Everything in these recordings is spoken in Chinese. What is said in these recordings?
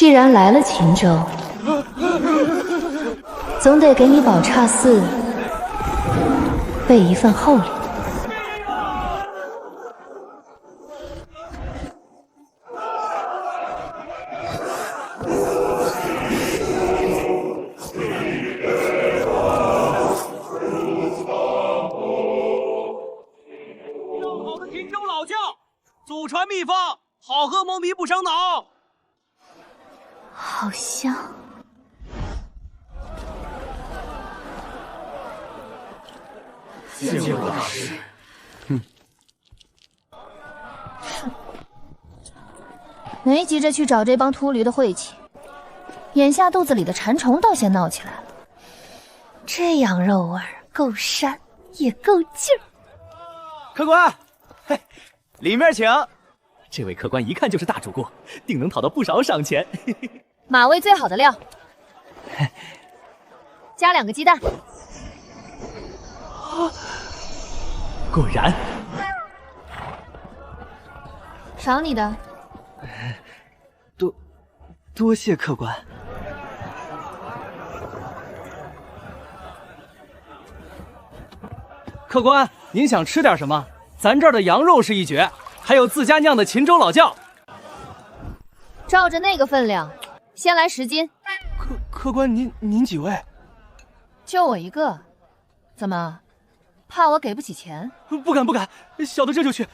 既然来了秦州，总得给你宝刹寺备一份厚礼。上好的秦州老窖，祖传秘方，好喝猫咪不伤脑。好香。见过大师。没急着去找这帮秃驴的晦气，眼下肚子里的馋虫倒先闹起来了。这羊肉味儿够膻，也够劲儿。客官，嘿，里面请。这位客官一看就是大主顾，定能讨到不少赏钱。马味最好的料，加2个鸡蛋。果然，赏你的。多谢客官。客官，您想吃点什么？咱这儿的羊肉是一绝，还有自家酿的秦州老窖。照着那个分量，先来10斤。客官，您几位？就我一个，怎么，怕我给不起钱？不敢，小的这就去。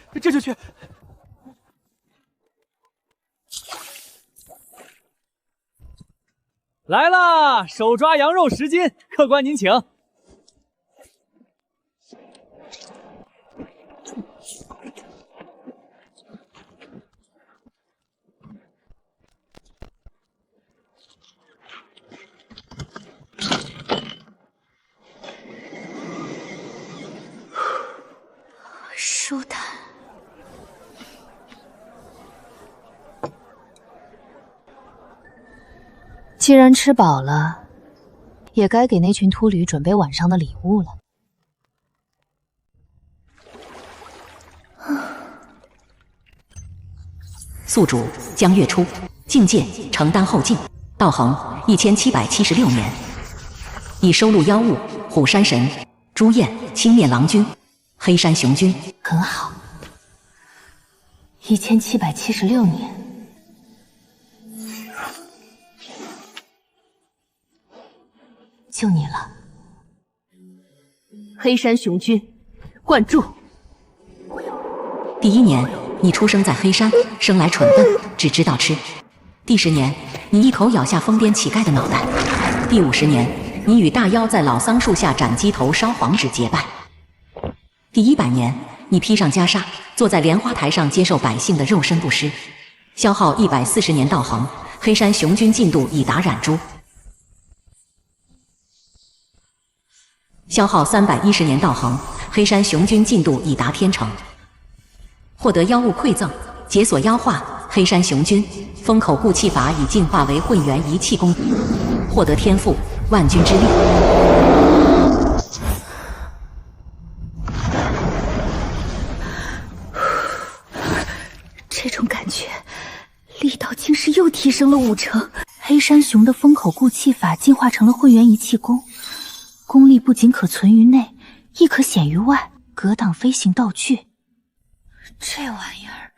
来了，手抓羊肉10斤，客官您请。舒坦。既然吃饱了，也该给那群秃驴准备晚上的礼物了。宿主江月初，境界承丹后晋，道行1776年，已收录妖物虎山神、朱燕、青面郎君、黑山雄君。很好。1776年，就你了。黑山雄君，灌注。第1年，你出生在黑山，生来蠢笨，只知道吃。第10年，你一口咬下疯癫乞丐的脑袋。第50年，你与大妖在老桑树下斩鸡头烧黄纸结拜。第100年，你披上袈裟，坐在莲花台上接受百姓的肉身布施。消耗140年道行，黑山雄君进度已达染珠。消耗310年道行，黑山雄君进度已达天成。获得妖物馈赠，解锁妖化，黑山雄君风口固气法已进化为混元一气功。获得天赋万钧之力。这种感觉，力道竟是又提升了5成。黑山雄的风口固气法进化成了混元一气功，功力不仅可存于内，亦可显于外，格挡飞行道具。这玩意儿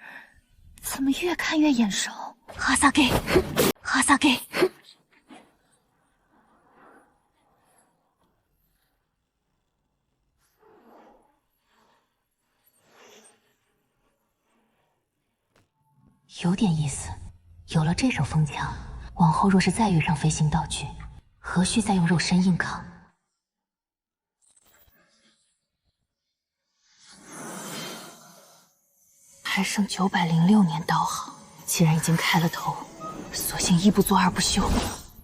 怎么越看越眼熟？哈萨给，哈萨给。有点意思。有了这手风枪，往后若是再遇上飞行道具，何须再用肉身硬扛？还剩906年道行，既然已经开了头，索性一不做二不休。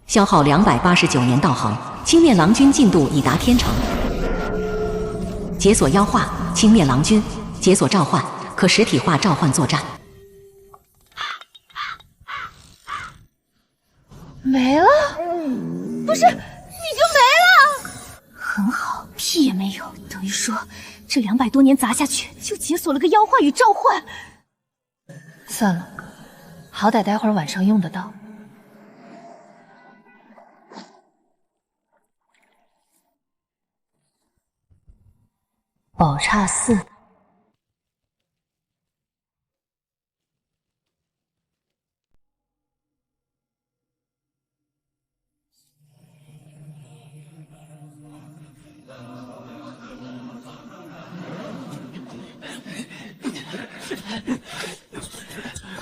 消耗289年道行，青面郎君进度已达天成。解锁妖化，青面郎君解锁召唤，可实体化召唤作战。没了？不是，你就没了？很好，屁也没有，等于说这200多年砸下去，就解锁了个妖化与召唤。算了，好歹待会儿晚上用得到。宝刹寺。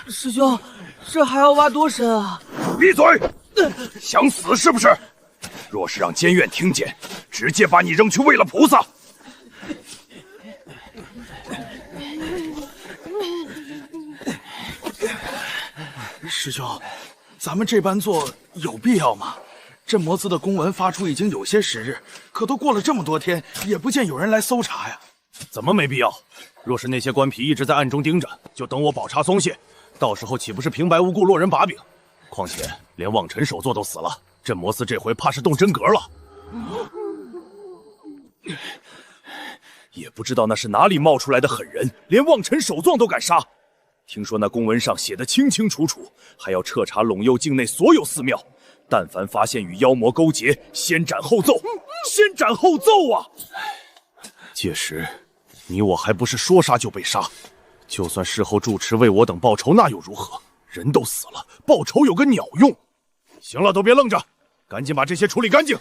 师兄，这还要挖多深啊？闭嘴！想死是不是？若是让监院听见，直接把你扔去喂了菩萨。师兄，咱们这般做有必要吗？镇魔司的公文发出已经有些时日，可都过了这么多天，也不见有人来搜查呀。怎么没必要？若是那些官皮一直在暗中盯着，就等我宝刹松懈，到时候岂不是平白无故落人把柄？况且连望尘首座都死了，镇魔司这回怕是动真格了。也不知道那是哪里冒出来的狠人，连望尘首座都敢杀。听说那公文上写的清清楚楚，还要彻查陇右境内所有寺庙，但凡发现与妖魔勾结，先斩后奏，先斩后奏啊！届时，你我还不是说杀就被杀？就算事后住持为我等报仇，那又如何？人都死了，报仇有个鸟用！行了，都别愣着，赶紧把这些处理干净。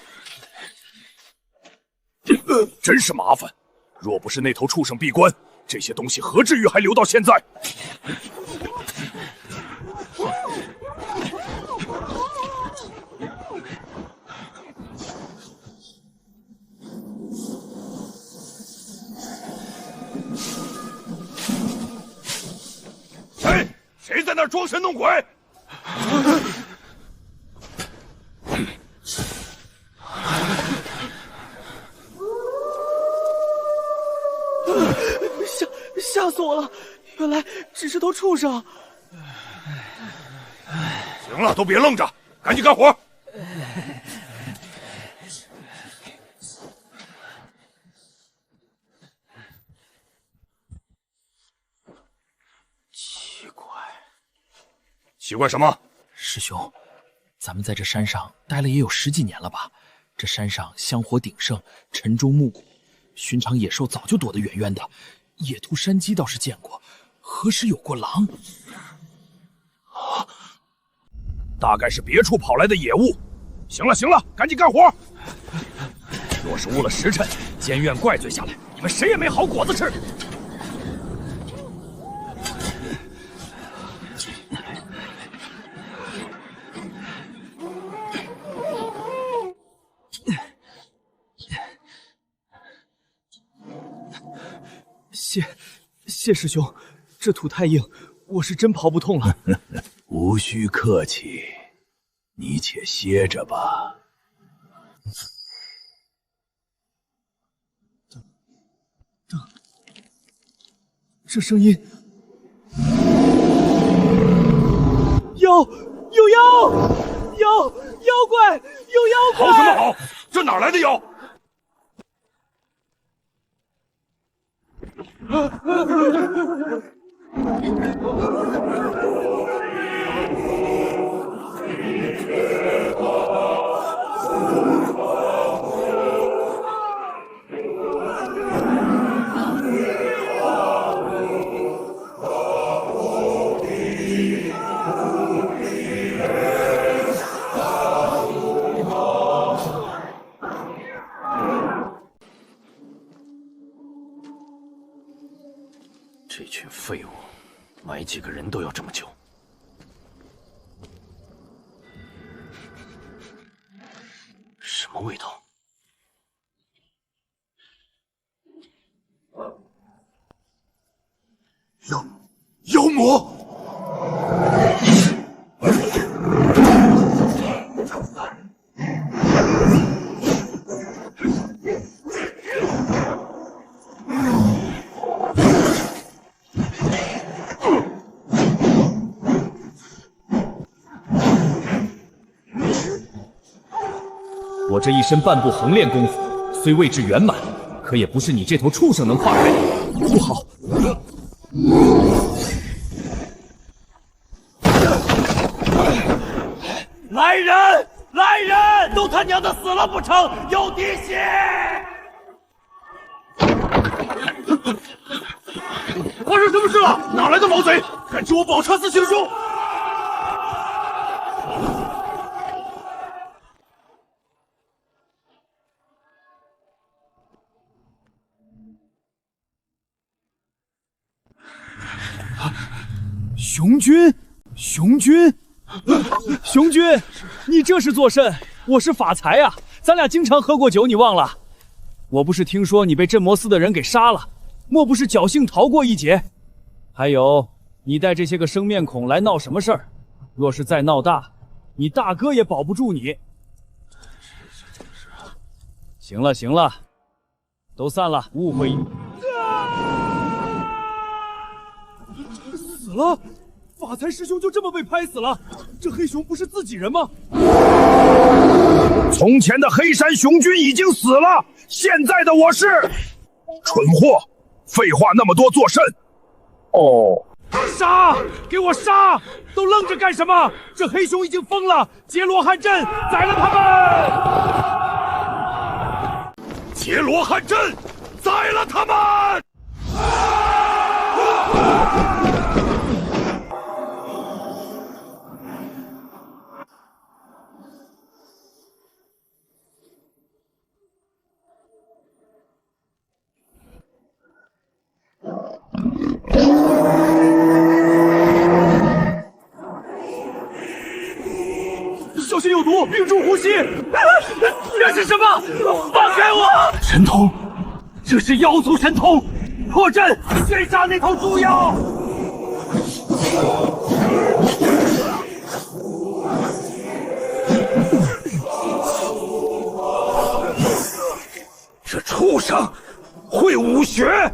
真是麻烦，若不是那头畜生闭关，这些东西何至于还留到现在？谁在那儿装神弄鬼？吓死我了！原来只是头畜生。行了，都别愣着，赶紧干活！奇怪什么？师兄，咱们在这山上待了也有10几年了吧？这山上香火鼎盛，晨钟暮鼓，寻常野兽早就躲得远远的，野兔、山鸡倒是见过，何时有过狼？大概是别处跑来的野物。行了行了，赶紧干活！若是误了时辰，监院怪罪下来，你们谁也没好果子吃。谢师兄，这土太硬，我是真刨不动了。无需客气，你且歇着吧。这声音，有妖怪，有妖怪！好什么好？这哪来的妖？这群废物，埋几个人都要这么久。什么味道？妖魔！我这一身半步横练功夫，虽未至圆满，可也不是你这头畜生能跨开的。不好！来人！来人！都他娘的死了不成？有滴血！发生什么事了？哪来的毛贼，敢指我宝刹四行凶？雄君，雄君，雄君，你这是作甚？我是法才啊，咱俩经常喝过酒，你忘了？我不是听说你被镇魔司的人给杀了，莫不是侥幸逃过一劫？还有，你带这些个生面孔来闹什么事儿？若是再闹大，你大哥也保不住你。行了行了，都散了，误会一。死了！法才师兄就这么被拍死了？这黑熊不是自己人吗？从前的黑山雄君已经死了，现在的我是蠢货，废话那么多做甚？哦，杀！给我杀！都愣着干什么？这黑熊已经疯了！劫罗汉阵，宰了他们！劫罗汉阵，宰了他们！小心有毒，屏住呼吸！这是什么？放开我！神通，这是妖族神通！破阵，追杀那头猪妖！这畜生会武学！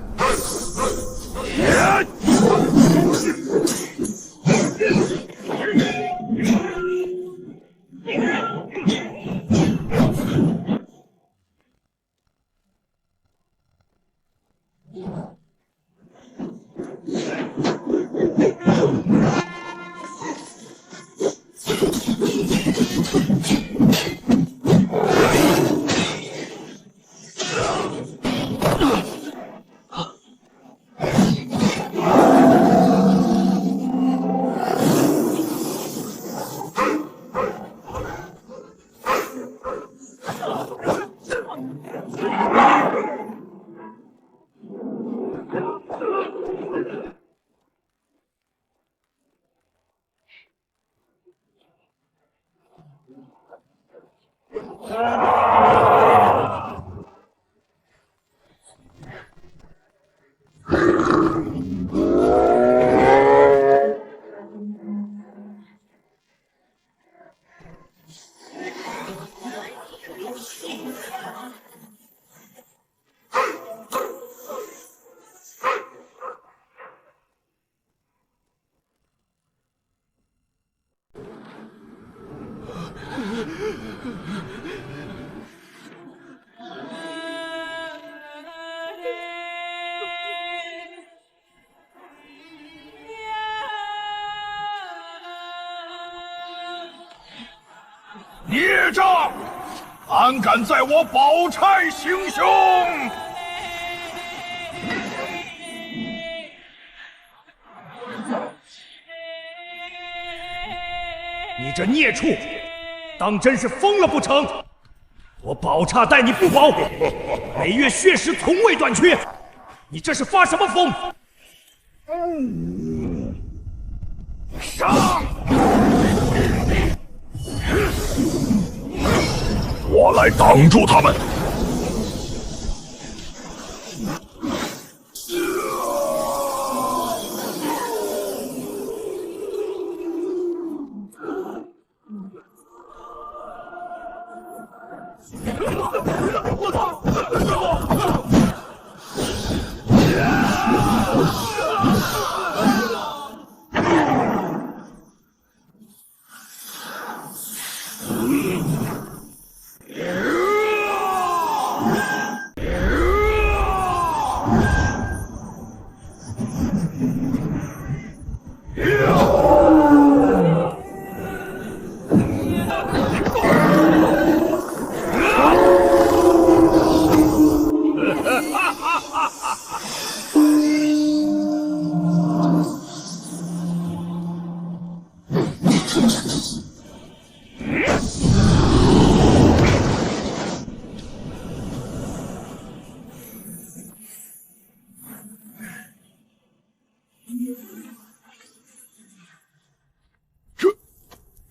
孽障！胆敢在我宝钗行凶！你这孽畜，当真是疯了不成？我宝刹待你不薄，每月血食从未断缺，你这是发什么疯？杀！我来挡住他们！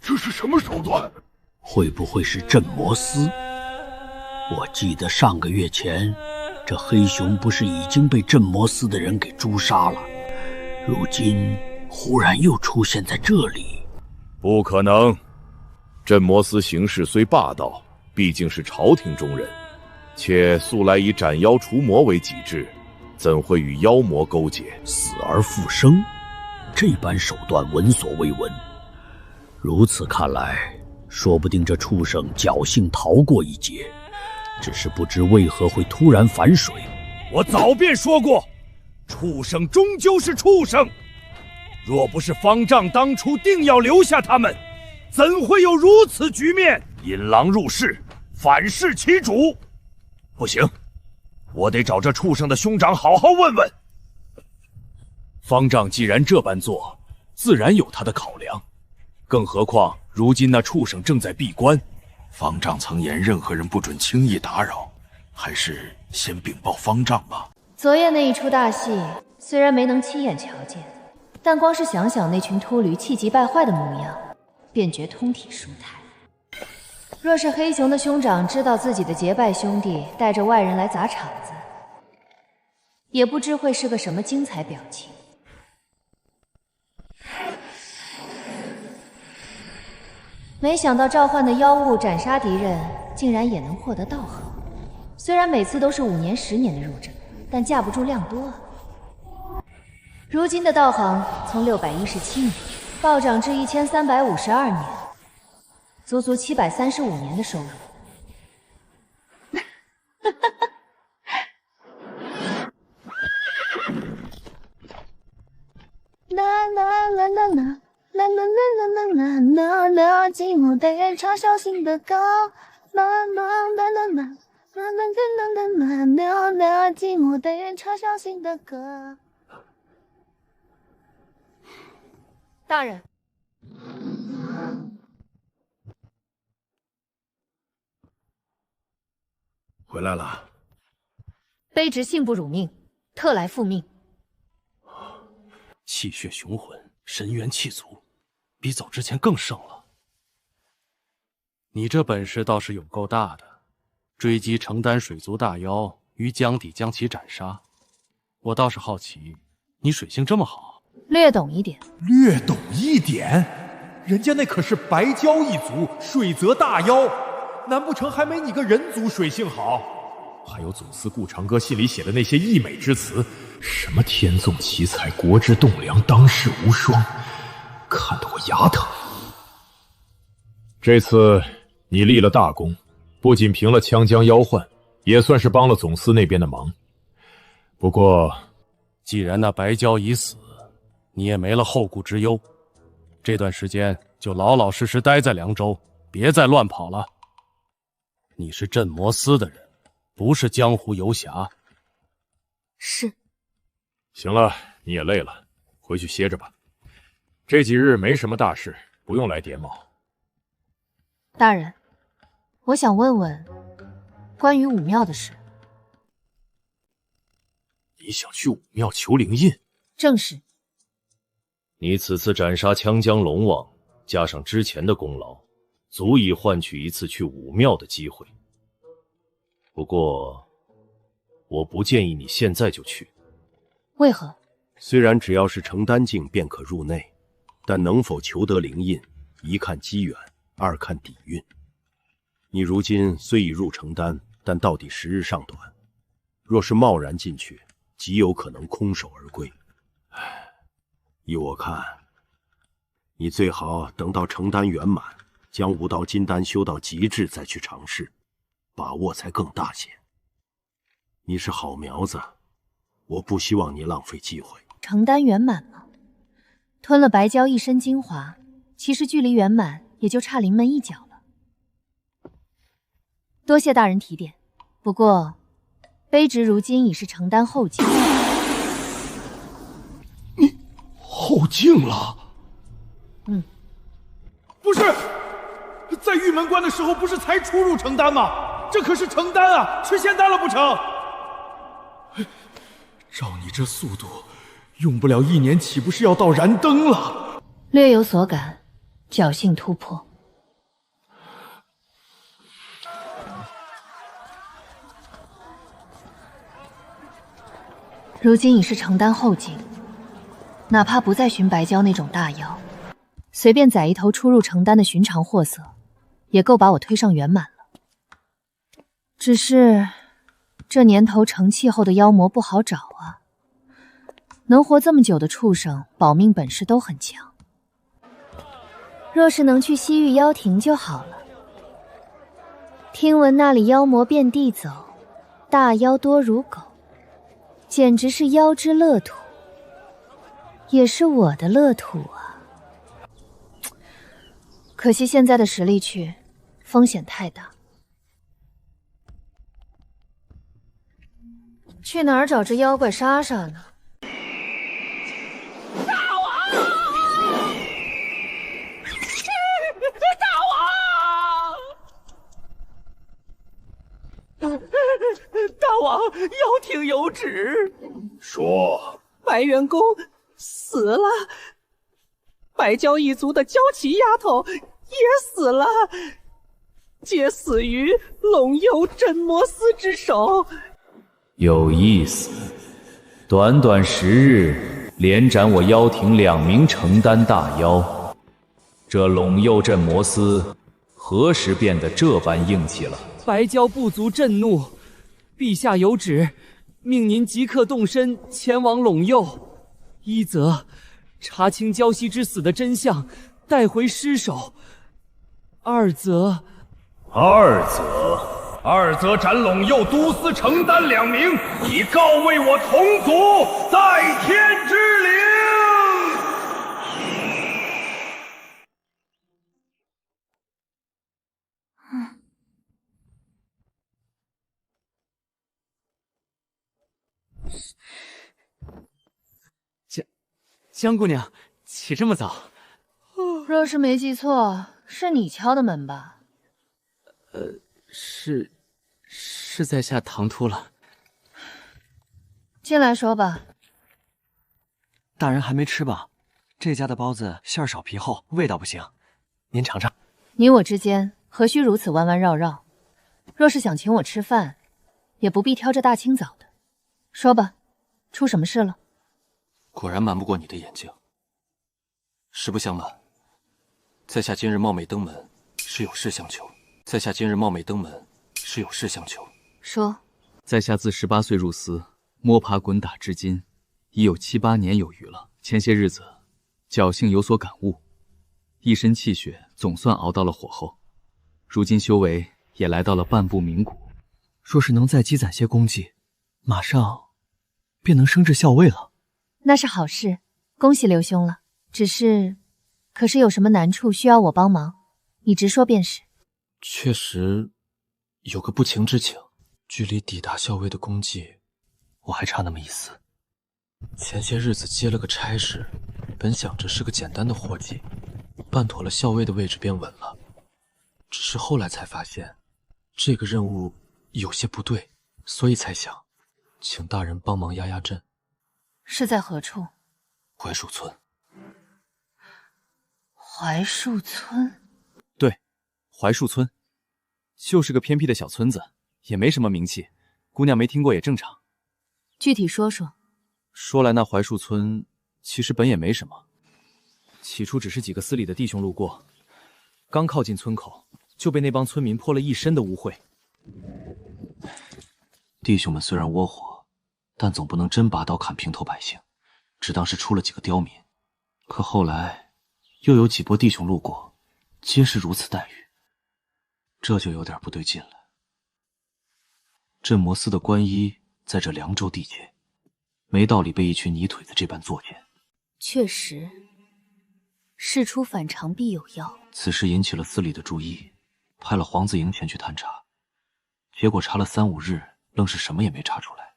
这是什么手段？会不会是镇魔司？我记得上个月前，这黑熊不是已经被镇魔司的人给诛杀了，如今忽然又出现在这里。不可能，镇魔司行事虽霸道，毕竟是朝廷中人，且素来以斩妖除魔为己志，怎会与妖魔勾结？死而复生，这般手段闻所未闻。如此看来，说不定这畜生侥幸逃过一劫，只是不知为何会突然反水。我早便说过，畜生终究是畜生。若不是方丈当初定要留下他们，怎会有如此局面？引狼入室，反噬其主。不行，我得找这畜生的兄长好好问问。方丈既然这般做，自然有他的考量。更何况如今那畜生正在闭关，方丈曾言任何人不准轻易打扰，还是先禀报方丈吧。昨夜那一出大戏，虽然没能亲眼瞧见，但光是想想那群秃驴气急败坏的模样，便觉通体舒坦。若是黑熊的兄长知道自己的结拜兄弟带着外人来砸场子，也不知会是个什么精彩表情。没想到召唤的妖物斩杀敌人，竟然也能获得道行。虽然每次都是5年、10年的入阵，但架不住量多啊。如今的道行从617年暴涨至1352年，足足735年的收入。寂寞的夜唱小心的歌，寂寞的夜唱小心的歌。大人，回来了。卑职幸不辱命，特来复命。气血雄浑，神元气足，比走之前更盛了。你这本事倒是有够大的，追击承丹水族大妖于江底将其斩杀。我倒是好奇，你水性这么好？略懂一点。略懂一点？人家那可是白蛟一族水泽大妖，难不成还没你个人族水性好？还有总司顾长歌信里写的那些溢美之词，什么天纵奇才，国之栋梁，当世无双，看得我牙疼。这次你立了大功，不仅平了羌江妖患，也算是帮了总司那边的忙。不过，既然那白蛟已死，你也没了后顾之忧。这段时间就老老实实待在凉州，别再乱跑了。你是镇魔司的人，不是江湖游侠。是。行了，你也累了，回去歇着吧。这几日没什么大事，不用来叠帽。大人，我想问问关于武庙的事。你想去武庙求灵印？正是。你此次斩杀羌江龙王，加上之前的功劳，足以换取一次去武庙的机会。不过，我不建议你现在就去。为何？虽然只要是承丹境便可入内，但能否求得灵印，一看机缘，二看底蕴。你如今虽已入承丹，但到底时日尚短，若是贸然进去，极有可能空手而归。依我看，你最好等到承丹圆满，将武道金丹修到极致再去尝试，把握才更大些。你是好苗子，我不希望你浪费机会。承丹圆满吗？吞了白蛟一身精华，其实距离圆满也就差临门一脚了。多谢大人提点，不过卑职如今已是承丹后境。你后境了？不是，在玉门关的时候不是才初入成丹吗？这可是成丹啊，吃仙丹了不成？照你这速度，用不了1年，岂不是要到燃灯了？略有所感，侥幸突破。如今已是成丹后境，哪怕不再寻白蛟那种大妖，随便宰一头初入成丹的寻常货色，也够把我推上圆满了。只是这年头成气候的妖魔不好找啊，能活这么久的畜生，保命本事都很强。若是能去西域妖庭就好了。听闻那里妖魔遍地走，大妖多如狗，简直是妖之乐土，也是我的乐土啊！可惜现在的实力去，风险太大。去哪儿找这妖怪莎莎呢？大王，妖庭有旨。说，白元公死了，白蛟一族的蛟旗丫头也死了，皆死于龙幽镇魔司之手。有意思，短短10日，连斩我妖庭2名成丹大妖。这陇右镇魔司何时变得这般硬气了？白蛟部族震怒，陛下有旨，命您即刻动身前往陇右，一则查清蛟西之死的真相，带回尸首；二则斩陇右都司成丹2名，以告慰我同族在天之灵。江姑娘，起这么早？若是没记错，是你敲的门吧？是在下唐突了。进来说吧。大人还没吃吧？这家的包子馅儿少皮厚，味道不行，您尝尝。你我之间何须如此弯弯绕绕？若是想请我吃饭，也不必挑这大清早的。说吧，出什么事了？果然瞒不过你的眼睛。实不相瞒，在下今日冒昧登门，是有事相求。说。在下自18岁入司，摸爬滚打至今，已有7、8年有余了。前些日子，侥幸有所感悟，一身气血总算熬到了火候。如今修为也来到了半步冥谷，若是能再积攒些功绩，马上便能升至校尉了。那是好事，恭喜刘兄了。可是有什么难处需要我帮忙，你直说便是。确实有个不情之请，距离抵达校尉的功绩，我还差那么一丝。前些日子接了个差事，本想着是个简单的活计，办妥了校尉的位置便稳了。只是后来才发现，这个任务有些不对，所以才想请大人帮忙压压阵。是在何处？槐树村。槐树村？对，槐树村，就是个偏僻的小村子，也没什么名气，姑娘没听过也正常。具体说说。说来那槐树村其实本也没什么，起初只是几个司里的弟兄路过，刚靠近村口，就被那帮村民泼了一身的污秽。弟兄们虽然窝火，但总不能真拔刀砍平头百姓，只当是出了几个刁民。可后来又有几波弟兄路过，皆是如此待遇，这就有点不对劲了。镇魔司的官衣在这凉州地界，没道理被一群泥腿子这般作践。确实，事出反常必有妖。此事引起了司里的注意，派了黄子莹前去探查，结果查了3、5日，愣是什么也没查出来，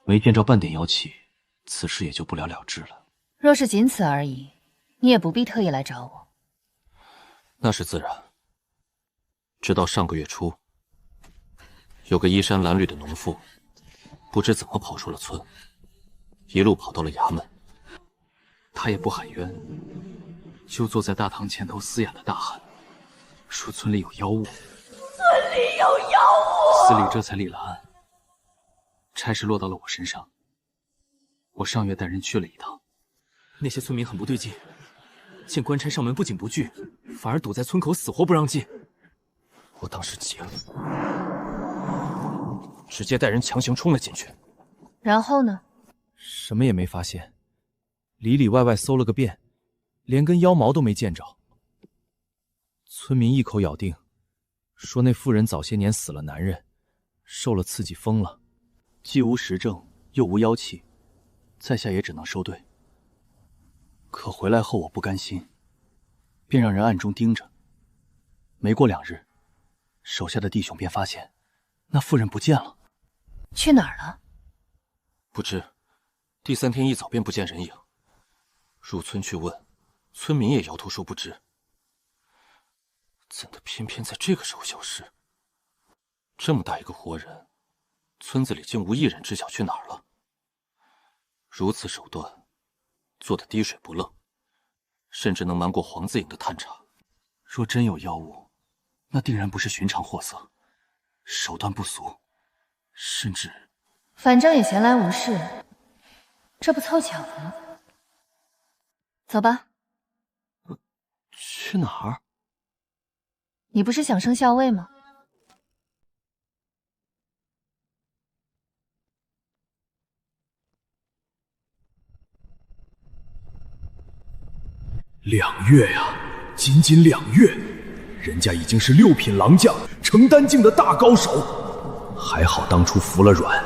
没见着半点妖气，此事也就不了了之了。若是仅此而已，你也不必特意来找我。那是自然。直到上个月初，有个衣衫褴褛的农妇，不知怎么跑出了村，一路跑到了衙门。他也不喊冤，就坐在大堂前头嘶哑的大喊，说村里有妖物。村里有妖物！司礼这才立了案。差事落到了我身上，我上月带人去了一趟。那些村民很不对劲，见官差上门不仅不拒，反而堵在村口死活不让进。我当时急了，直接带人强行冲了进去。然后呢？什么也没发现，里里外外搜了个遍，连根妖毛都没见着。村民一口咬定，说那妇人早些年死了男人，受了刺激疯了，既无实证又无妖气，在下也只能收队。可回来后我不甘心，便让人暗中盯着。没过2日，手下的弟兄便发现那妇人不见了。去哪儿了？不知，第3天一早便不见人影。入村去问，村民也摇头说不知。怎的偏偏在这个时候消失？这么大一个活人，村子里竟无一人知晓去哪儿了。如此手段，做得滴水不漏，甚至能瞒过黄自颖的探查。若真有妖物，那定然不是寻常货色，手段不俗，甚至……反正也闲来无事，这不凑巧的吗？走吧。去哪儿？你不是想升校尉吗？2月呀，仅仅2月，人家已经是6品郎将，成丹境的大高手。还好当初服了软，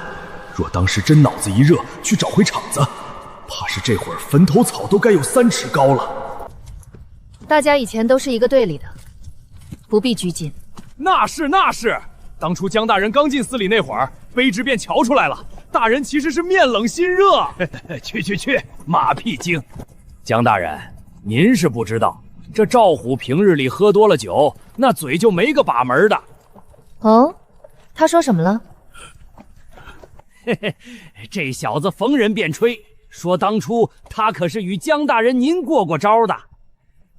若当时真脑子一热去找回场子，怕是这会儿坟头草都该有3尺高了。大家以前都是一个队里的，不必拘谨。那是，当初江大人刚进司里那会儿，卑职便瞧出来了，大人其实是面冷心热。去，马屁精！江大人，您是不知道，这赵虎平日里喝多了酒，那嘴就没个把门的。哦，他说什么了？这小子逢人便吹，说当初他可是与江大人您过招的，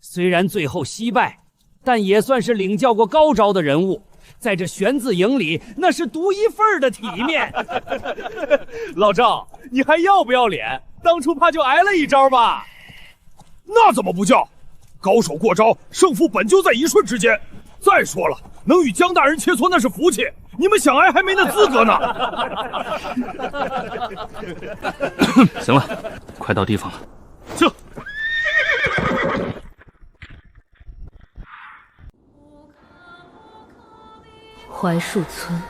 虽然最后惜败，但也算是领教过高招的人物，在这玄字营里那是独一份的体面。老赵，你还要不要脸？当初怕就挨了一招吧？那怎么不叫？高手过招，胜负本就在一瞬之间。再说了，能与江大人切磋那是福气，你们想挨还没那资格呢。行了，快到地方了。这。槐树村，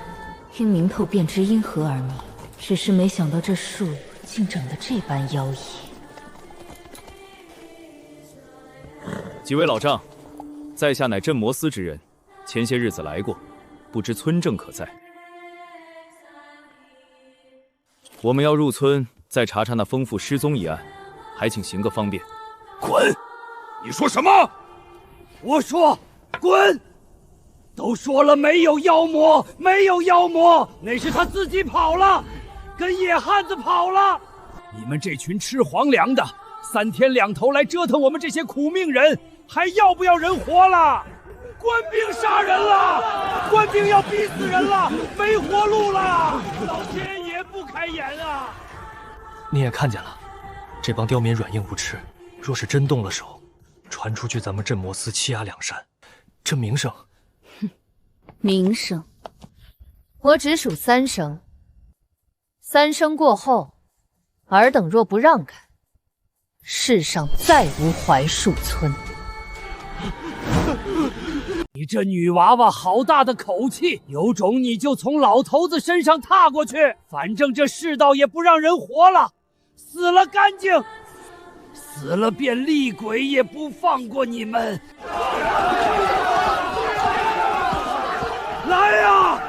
听名头便知因何而名，只是没想到这树竟长得这般妖异。几位老丈，在下乃镇魔司之人，前些日子来过，不知村正可在？我们要入村，再查查那疯妇失踪一案，还请行个方便。滚！你说什么？我说滚！都说了没有妖魔，没有妖魔，那是他自己跑了，跟野汉子跑了。你们这群吃皇粮的，3天2头来折腾我们这些苦命人，还要不要人活了？官兵杀人了，官兵要逼死人了，没活路了，老天爷不开眼啊！你也看见了，这帮刁民软硬不吃，若是真动了手，传出去咱们镇魔司欺压梁山，这名声……名声，我只数3声，3声过后，尔等若不让开，世上再无槐树村。你这女娃娃好大的口气，有种你就从老头子身上踏过去，反正这世道也不让人活了，死了干净，死了便厉鬼也不放过你们。来呀，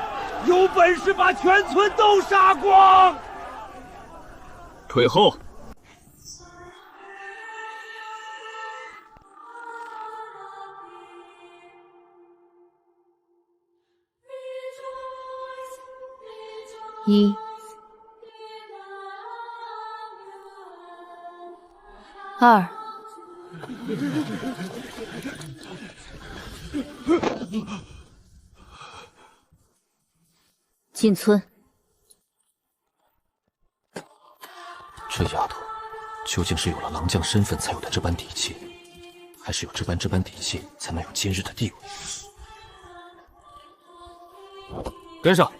有本事把全村都杀光！退后！ 1、2。进村。这丫头究竟是有了狼将身份才有的这般底气，还是有这般底气才能有今日的地位？跟上。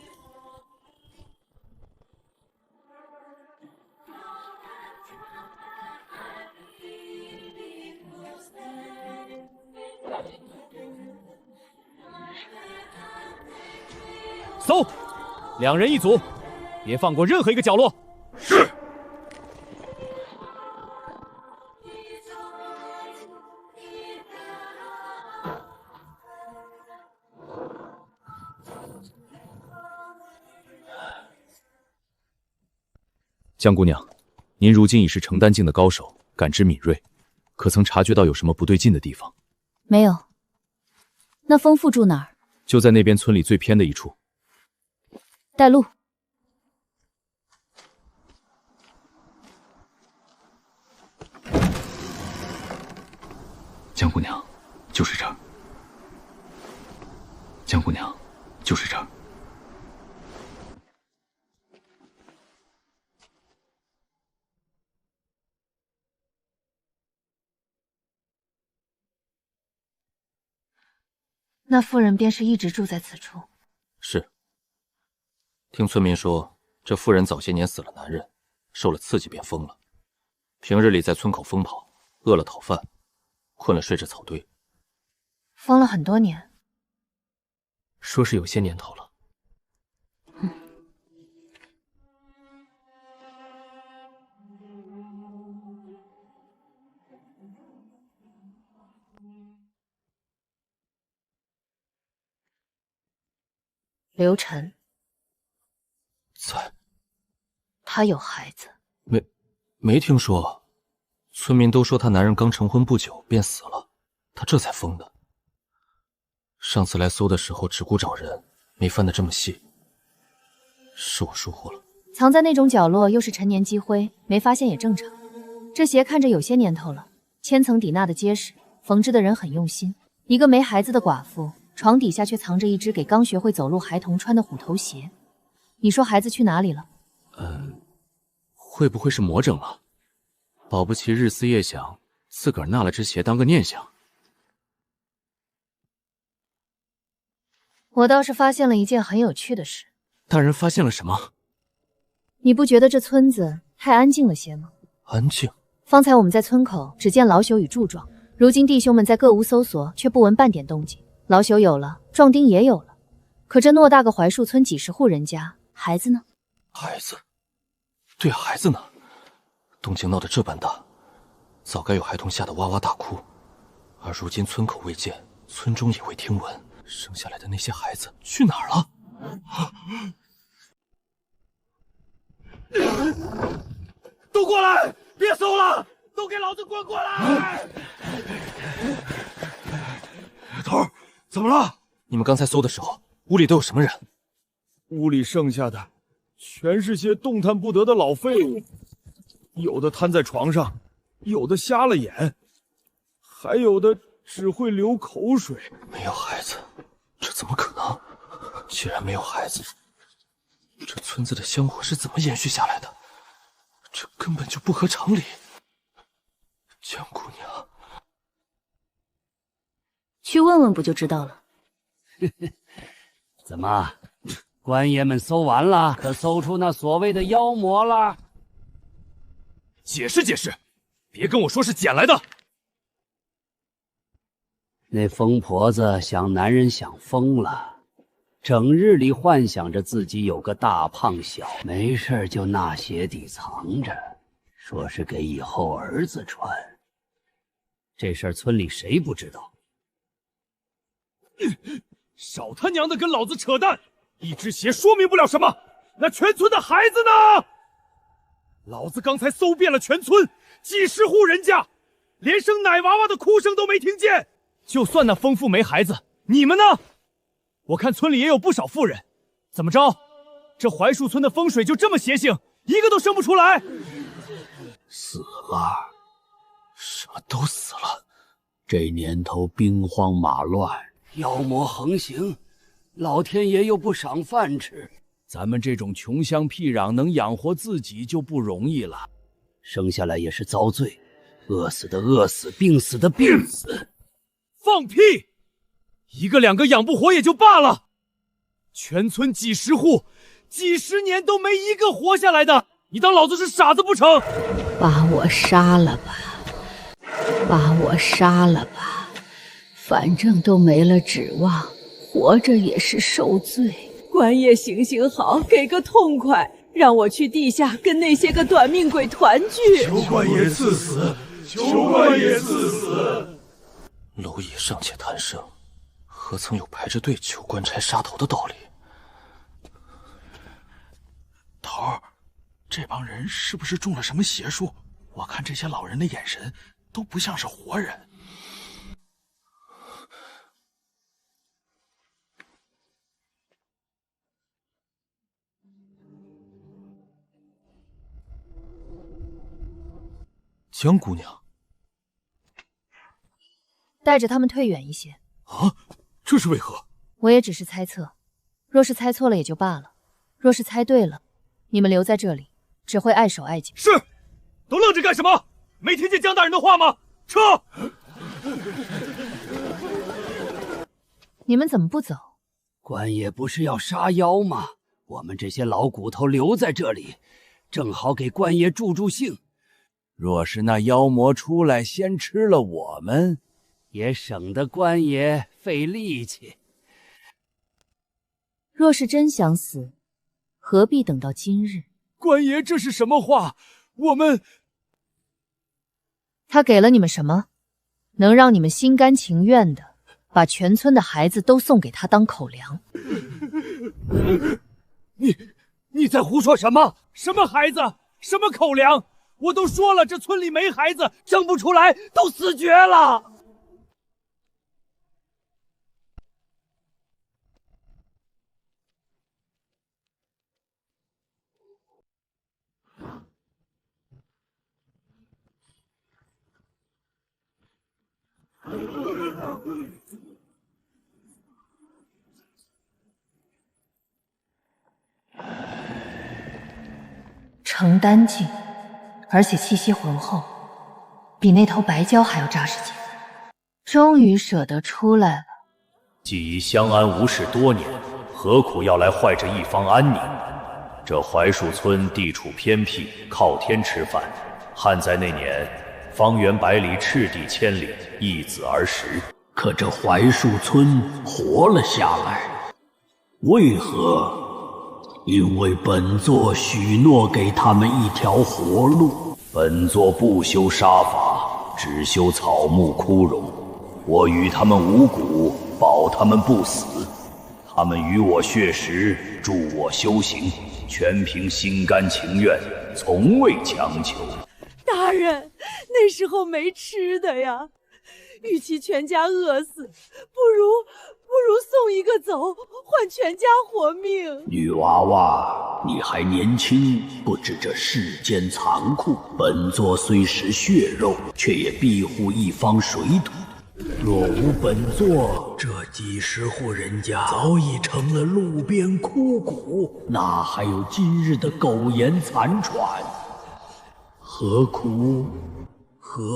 搜，2人一组，别放过任何一个角落。是。江姑娘，您如今已是成丹境的高手，感知敏锐，可曾察觉到有什么不对劲的地方？没有。那丰富住哪儿？就在那边村里最偏的一处。带路。江姑娘，就是这儿。江姑娘，就是这儿。那妇人便是一直住在此处。是。听村民说，这妇人早些年死了男人，受了刺激便疯了。平日里在村口疯跑，饿了讨饭，困了睡着草堆。疯了很多年。说是有些年头了。刘晨在，他有孩子。没听说，村民都说他男人刚成婚不久便死了，他这才疯的。上次来搜的时候只顾找人，没翻得这么细，是我疏忽了。藏在那种角落又是陈年积灰，没发现也正常。这鞋看着有些年头了，千层底纳的结实，缝制的人很用心。一个没孩子的寡妇，床底下却藏着一只给刚学会走路孩童穿的虎头鞋。你说孩子去哪里了？会不会是魔怔了？保不齐日思夜想，自个儿纳了只鞋当个念想。我倒是发现了一件很有趣的事。大人发现了什么？你不觉得这村子太安静了些吗？安静。方才我们在村口只见老朽与柱状，如今弟兄们在各屋搜索，却不闻半点动静。老朽有了，壮丁也有了，可这偌大个槐树村几十户人家，孩子呢？孩子，对，孩子呢？动静闹得这般大，早该有孩童吓得哇哇大哭，而如今村口未见，村中也未听闻，生下来的那些孩子去哪儿了？都过来，别搜了，都给老子滚过来！头儿，怎么了？你们刚才搜的时候，屋里都有什么人？屋里剩下的全是些动弹不得的老废物，有的瘫在床上，有的瞎了眼，还有的只会流口水。没有孩子，这怎么可能？既然没有孩子，这村子的香火是怎么延续下来的？这根本就不合常理。江姑娘，去问问不就知道了。怎么，官爷们搜完了？可搜出那所谓的妖魔了？解释解释，别跟我说是捡来的。那疯婆子想男人想疯了，整日里幻想着自己有个大胖小，没事就纳鞋底藏着，说是给以后儿子穿。这事儿村里谁不知道？少他娘的跟老子扯淡！一只鞋说明不了什么，那全村的孩子呢？老子刚才搜遍了全村，几十户人家，连生奶娃娃的哭声都没听见。就算那疯妇没孩子，你们呢？我看村里也有不少妇人，怎么着？这槐树村的风水就这么邪性，一个都生不出来。死了，什么都死了。这年头兵荒马乱，妖魔横行，老天爷又不赏饭吃，咱们这种穷乡僻壤能养活自己就不容易了。生下来也是遭罪，饿死的饿死，病死的病死。放屁！一个两个养不活也就罢了，全村几十户，几十年都没一个活下来的，你当老子是傻子不成？把我杀了吧，把我杀了吧，反正都没了指望，活着也是受罪。官爷行行好，给个痛快，让我去地下跟那些个短命鬼团聚。求官爷赐死，求官爷赐死！蝼蚁尚且贪生，何曾有排着队求官差杀头的道理？头儿，这帮人是不是中了什么邪术？我看这些老人的眼神都不像是活人。江姑娘，带着他们退远一些。啊，这是为何？我也只是猜测，若是猜错了也就罢了，若是猜对了，你们留在这里只会碍手碍脚。是，都愣着干什么？没听见江大人的话吗？撤！你们怎么不走？官爷不是要杀妖吗？我们这些老骨头留在这里，正好给官爷助助兴。若是那妖魔出来先吃了我们，也省得官爷费力气。若是真想死，何必等到今日？官爷，这是什么话？我们……他给了你们什么，能让你们心甘情愿的把全村的孩子都送给他当口粮？你在胡说什么？什么孩子？什么口粮？我都说了，这村里没孩子，生不出来，都死绝了。成丹境，而且气息浑厚，比那头白蛟还要扎实些。终于舍得出来了。既已相安无事多年，何苦要来坏这一方安宁？这槐树村地处偏僻，靠天吃饭。旱灾那年，方圆百里，赤地千里，一子而食。可这槐树村活了下来，为何？因为本座许诺给他们一条活路。本座不修杀法，只修草木枯荣。我与他们无骨，保他们不死。他们与我血食，助我修行，全凭心甘情愿，从未强求。大人，那时候没吃的呀，与其全家饿死，不如送一个走，换全家活命。女娃娃，你还年轻，不知这世间残酷。本座虽食血肉，却也庇护一方水土。若无本座，这几十户人家早已成了路边枯骨，哪还有今日的苟延残喘？何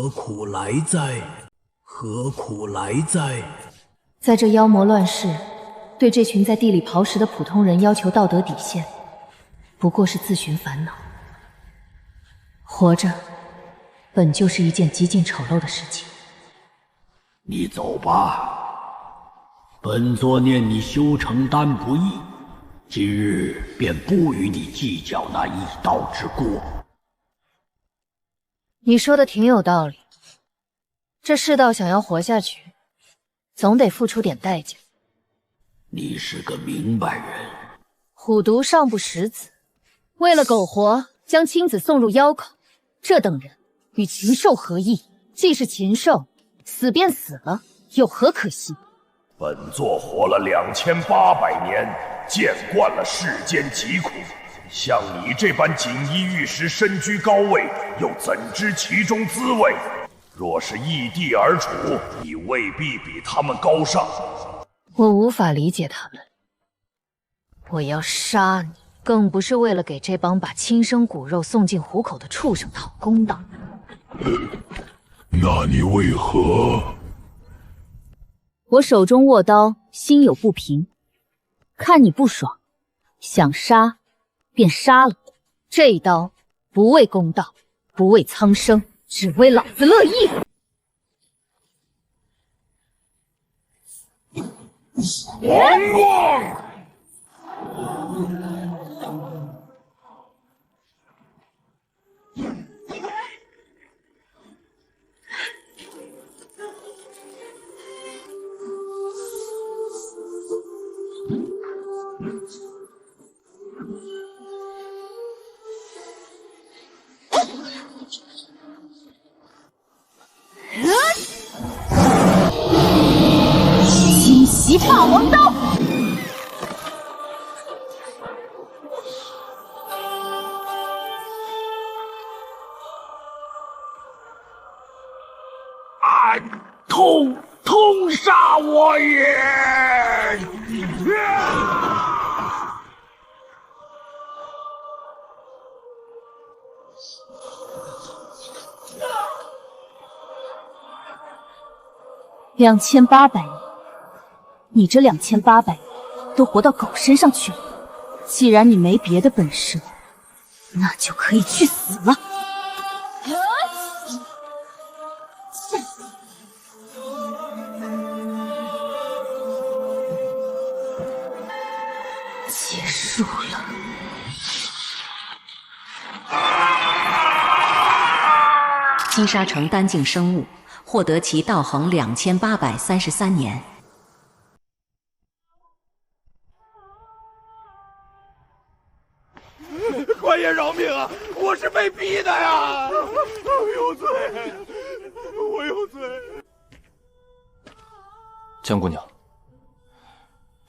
苦来哉？何苦来哉？在这妖魔乱世，对这群在地里刨食的普通人要求道德底线，不过是自寻烦恼。活着，本就是一件极尽丑陋的事情。你走吧，本座念你修成丹不易，今日便不与你计较那一刀之过。你说的挺有道理，这世道想要活下去，总得付出点代价。你是个明白人。虎毒尚不食子，为了苟活，将亲子送入妖口，这等人与禽兽何异？既是禽兽，死便死了，有何可惜？本座活了2800年，见惯了世间疾苦，像你这般锦衣玉食、身居高位，又怎知其中滋味？若是异地而处，你未必比他们高尚。我无法理解他们。我要杀你，更不是为了给这帮把亲生骨肉送进虎口的畜生讨公道。那你为何？我手中握刀，心有不平。看你不爽，想杀便杀了。这一刀不为公道，不为苍生，只为老子乐意。王光！金袭霸王刀！痛杀我也！2800年，你这2800年都活到狗身上去了。既然你没别的本事，那就可以去死了。结束了。击杀成单境生物，获得其道行2833年。官爷饶命啊！我是被逼的呀！我有罪，我有罪。江姑娘，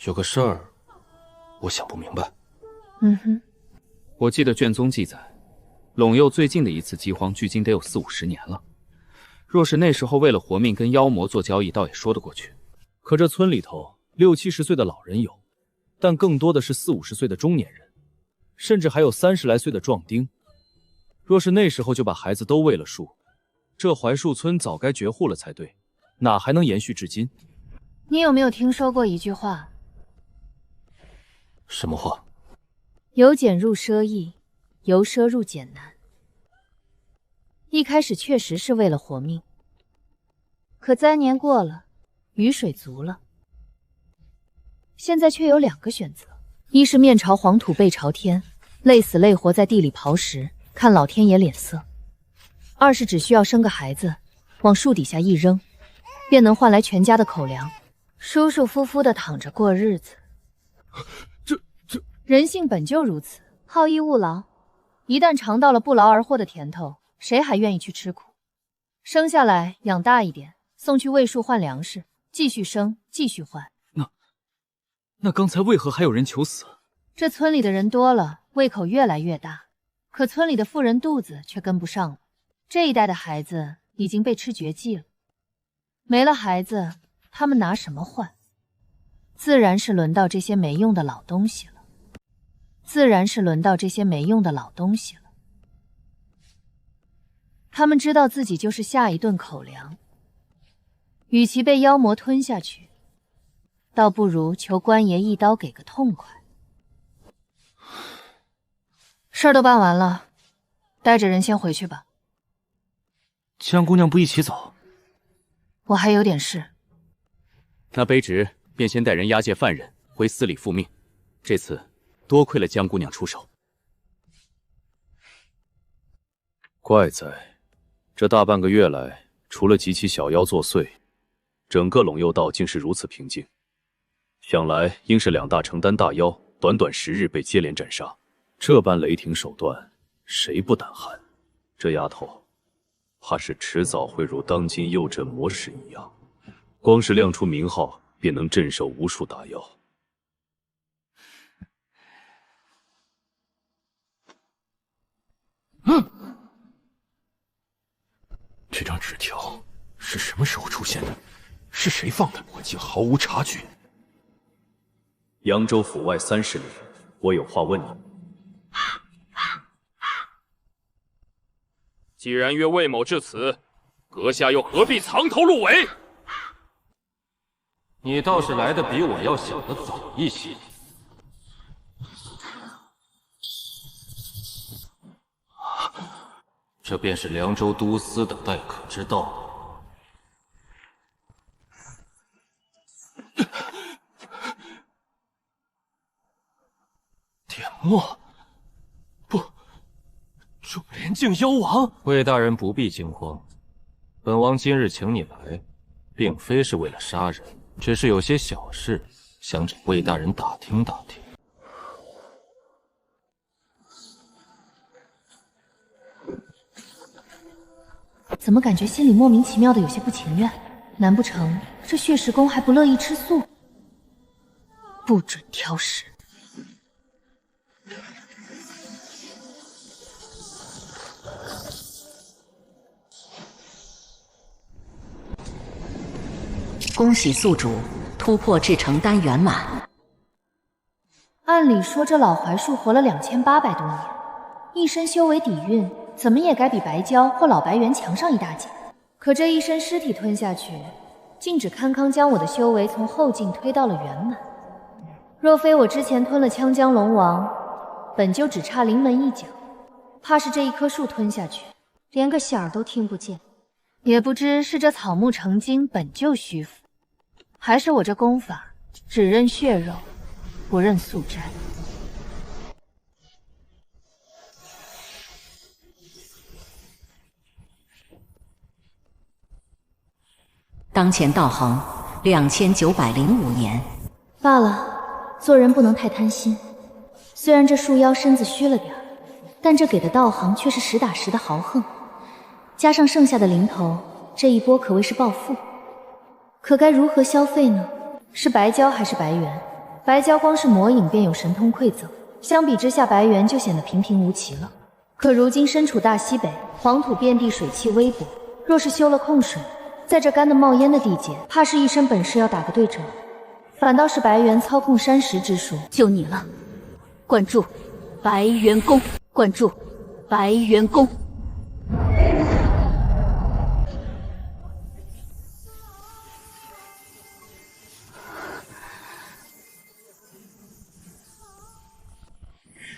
有个事儿，我想不明白。我记得卷宗记载，陇右最近的一次饥荒，距今得有40-50年了。若是那时候为了活命跟妖魔做交易，倒也说得过去。可这村里头60-70岁的老人有，但更多的是40-50岁的中年人，甚至还有30来岁的壮丁。若是那时候就把孩子都喂了树，这槐树村早该绝户了才对，哪还能延续至今？你有没有听说过一句话？什么话？由俭入奢易，由奢入俭难。一开始确实是为了活命，可3年过了，雨水足了，现在却有2个选择：一是面朝黄土背朝天，累死累活在地里刨食，看老天爷脸色；二是只需要生个孩子，往树底下一扔，便能换来全家的口粮，舒舒服服的躺着过日子。人性本就如此，好逸恶劳。一旦尝到了不劳而获的甜头，谁还愿意去吃苦？生下来养大一点，送去喂树换粮食，继续生，继续换。那刚才为何还有人求死？这村里的人多了，胃口越来越大，可村里的妇人肚子却跟不上了。这一代的孩子已经被吃绝迹了，没了孩子，他们拿什么换？自然是轮到这些没用的老东西了。他们知道自己就是下一顿口粮，与其被妖魔吞下去，倒不如求官爷一刀给个痛快。事儿都办完了，带着人先回去吧。江姑娘不一起走？我还有点事。那卑职便先带人押解犯人回司里复命。这次多亏了江姑娘出手。怪哉，这大半个月来，除了几起小妖作祟，整个陇右道竟是如此平静。想来应是2大承丹大妖短短10日被接连斩杀，这般雷霆手段，谁不胆寒？这丫头，怕是迟早会如当今右镇魔使一样，光是亮出名号，便能镇守无数大妖。这张纸条是什么时候出现的？是谁放的？我竟毫无察觉。扬州府外30里，我有话问你。既然约魏某至此，阁下又何必藏头露尾？你倒是来的比我要想的早一些。这便是凉州都司的待客之道。点墨，不，众连境妖王。魏大人不必惊慌，本王今日请你来，并非是为了杀人，只是有些小事想找魏大人打听打听。怎么感觉心里莫名其妙的有些不情愿？难不成这血石公还不乐意吃素？不准挑食！恭喜宿主突破至成丹圆满。按理说这老槐树活了2800多年，一身修为底蕴怎么也该比白蛟或老白猿强上一大截。可这一身尸体吞下去，竟只堪堪将我的修为从后劲推到了圆满。若非我之前吞了枪江龙王，本就只差临门一脚，怕是这一棵树吞下去，连个响儿都听不见。也不知是这草木成精本就虚浮，还是我这功法只认血肉，不认素斋。当前道行2905年。罢了，做人不能太贪心。虽然这树妖身子虚了点儿，但这给的道行却是实打实的豪横。加上剩下的零头，这一波可谓是暴富。可该如何消费呢？是白蛟还是白猿？白蛟光是魔影便有神通馈赠，相比之下白猿就显得平平无奇了。可如今身处大西北，黄土遍地，水汽微薄，若是修了控水，在这干得冒烟的地界，怕是一身本事要打个对折。反倒是白猿操控山石之术，就你了。灌注白猿功，灌注白猿功。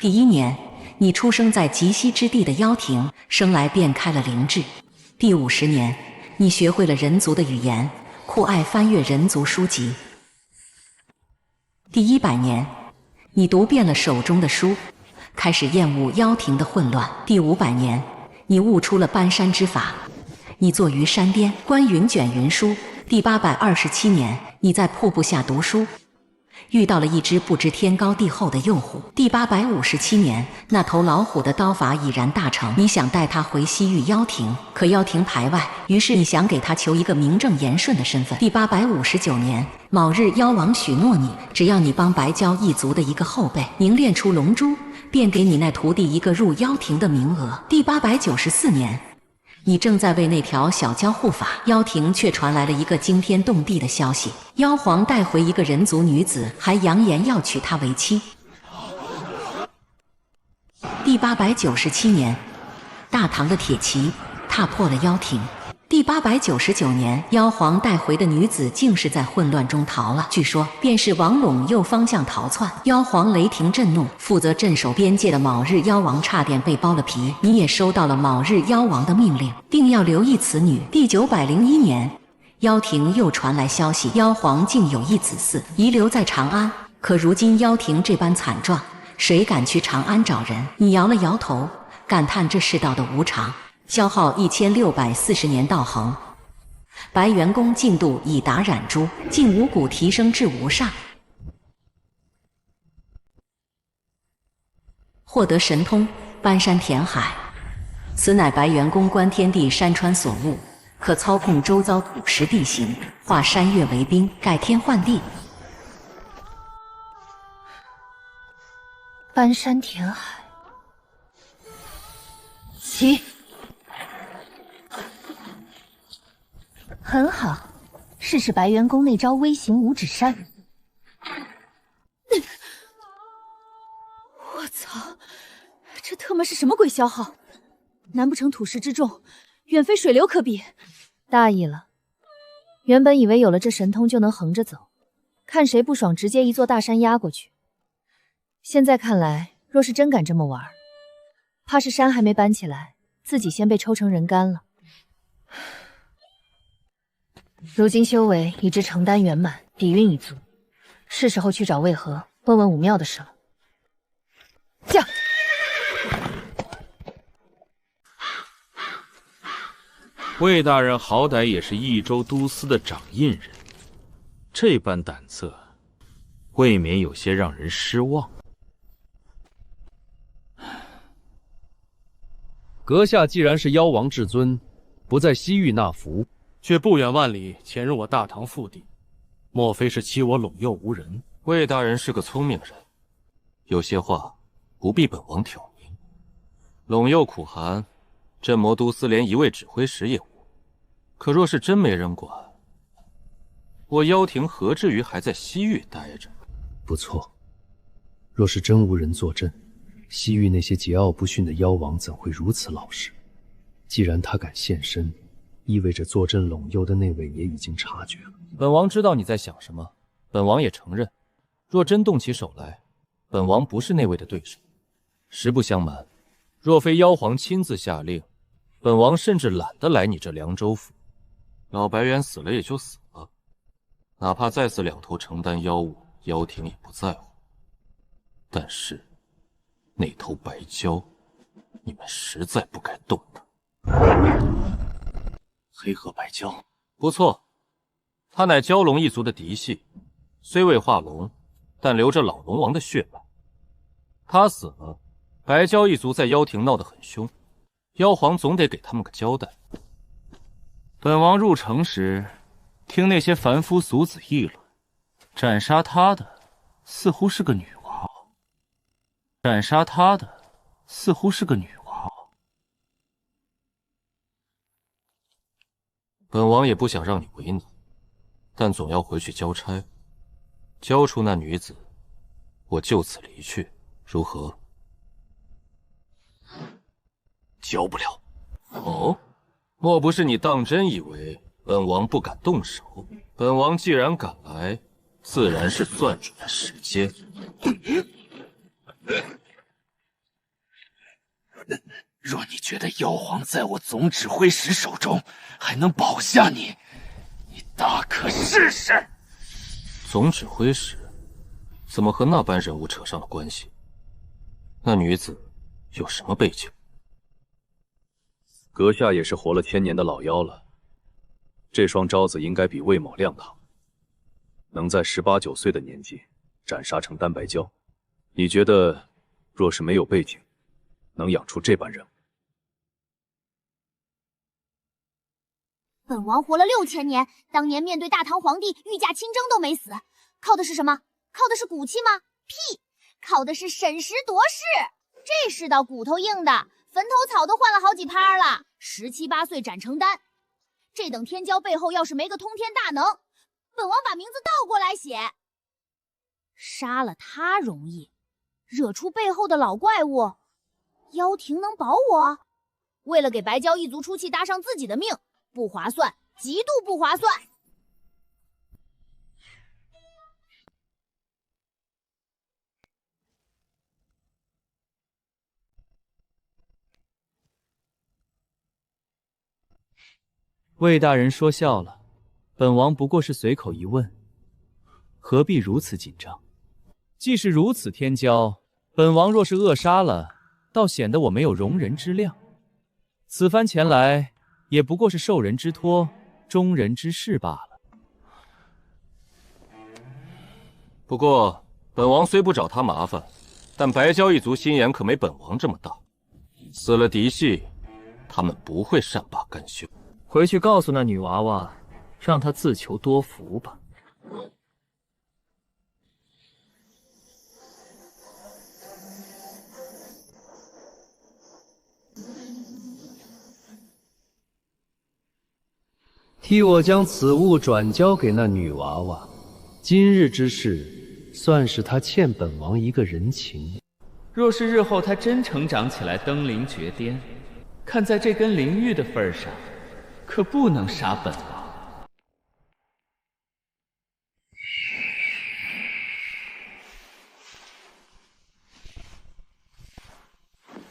第1年，你出生在极西之地的妖庭，生来便开了灵智。第50年，你学会了人族的语言，酷爱翻阅人族书籍。第100年，你读遍了手中的书，开始厌恶妖庭的混乱。第500年，你悟出了搬山之法，你坐于山巅，观云卷云舒。第827年，你在瀑布下读书，遇到了一只不知天高地厚的幼虎。第857年，那头老虎的刀法已然大成，你想带它回西域妖庭，可妖庭排外，于是你想给它求一个名正言顺的身份。第859年，卯日妖王许诺你，只要你帮白蛟一族的一个后辈凝练出龙珠，便给你那徒弟一个入妖庭的名额。第894年，你正在为那条小蛟护法，妖庭却传来了一个惊天动地的消息：妖皇带回一个人族女子，还扬言要娶她为妻。第897年，大唐的铁骑踏破了妖庭。第899年，妖皇带回的女子竟是在混乱中逃了，据说便是往陇右方向逃窜。妖皇雷霆震怒，负责镇守边界的卯日妖王差点被剥了皮。你也收到了卯日妖王的命令，定要留意此女。第901年，妖庭又传来消息，妖皇竟有一子嗣，遗留在长安。可如今妖庭这般惨状，谁敢去长安找人？你摇了摇头，感叹这世道的无常。消耗1640年道行，白猿功进度已达染珠，近五谷提升至无上，获得神通搬山填海。此乃白猿功观天地山川所悟，可操控周遭土石地形，化山岳为冰，改天换地。翻山填海，起，很好，试试白猿宫那招微型五指山。我操，这他妈是什么鬼消耗？难不成土石之重远非水流可比？大意了，原本以为有了这神通就能横着走，看谁不爽直接一座大山压过去。现在看来，若是真敢这么玩，怕是山还没搬起来，自己先被抽成人干了。如今修为已至成丹圆满，底蕴已足，是时候去找魏和问问武庙的事了。驾！魏大人好歹也是益州都司的掌印人，这般胆色，未免有些让人失望。阁下既然是妖王至尊，不在西域纳福，却不远万里潜入我大唐腹地，莫非是欺我陇右无人？魏大人是个聪明人，有些话不必本王挑明。陇右苦寒，镇魔都司连一位指挥使也无。可若是真没人管，我妖庭何至于还在西域待着？不错，若是真无人坐镇，西域那些桀骜不驯的妖王怎会如此老实？既然他敢现身，意味着坐镇陇右的那位也已经察觉了。本王知道你在想什么，本王也承认，若真动起手来，本王不是那位的对手。实不相瞒，若非妖皇亲自下令，本王甚至懒得来你这凉州府。老白猿死了也就死了，哪怕再死2头成丹妖物，妖庭也不在乎。但是那头白蛟，你们实在不该动它。黑河白蛟，不错，他乃蛟龙一族的嫡系，虽未化龙，但留着老龙王的血脉。他死了，白蛟一族在妖庭闹得很凶，妖皇总得给他们个交代。本王入城时，听那些凡夫俗子议论，斩杀他的似乎是个女娃，斩杀他的似乎是个女娃。本王也不想让你为难，但总要回去交差，交出那女子，我就此离去，如何？交不了。哦，莫不是你当真以为本王不敢动手？本王既然敢来，自然是算准了时间。若你觉得妖皇在我总指挥使手中还能保下你，你大可试试。总指挥使怎么和那般人物扯上了关系？那女子有什么背景？阁下也是活了1000年的老妖了，这双招子应该比魏某亮堂，能在18、19岁的年纪斩杀成丹白蛟，你觉得若是没有背景，能养出这般人物？本王活了6000年，当年面对大唐皇帝御驾亲征都没死，靠的是什么？靠的是骨气吗？屁！靠的是审时度势。这世道骨头硬的，坟头草都换了好几趴了。17、18岁斩成丹，这等天骄背后要是没个通天大能，本王把名字倒过来写。杀了他容易，惹出背后的老怪物，妖庭能保我？为了给白蛟一族出气搭上自己的命，不划算，极度不划算。魏大人说笑了，本王不过是随口一问，何必如此紧张？既是如此天骄，本王若是扼杀了，倒显得我没有容人之量。此番前来，也不过是受人之托，忠人之事罢了。不过，本王虽不找他麻烦，但白蛟一族心眼可没本王这么大。死了嫡系，他们不会善罢甘休。回去告诉那女娃娃，让她自求多福吧。替我将此物转交给那女娃娃，今日之事，算是她欠本王一个人情。若是日后她真成长起来登临绝巅，看在这根灵玉的份上，可不能杀本王。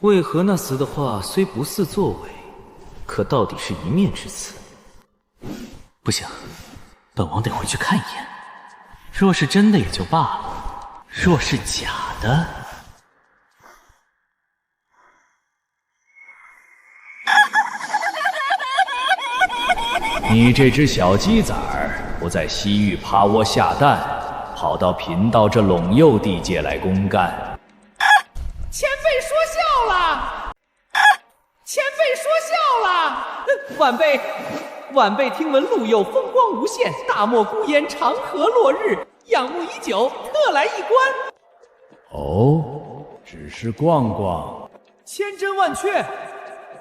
为何那厮的话虽不似作伪，可到底是一面之词？不行，本王得回去看一眼。若是真的也就罢了，若是假的……你这只小鸡崽儿，不在西域趴窝下蛋，跑到贫道这陇右地界来公干。前辈说笑了，前辈说笑了。晚辈听闻陆佑风光无限，大漠孤烟，长河落日，仰慕已久，特来一观。哦，只是逛逛。千真万确，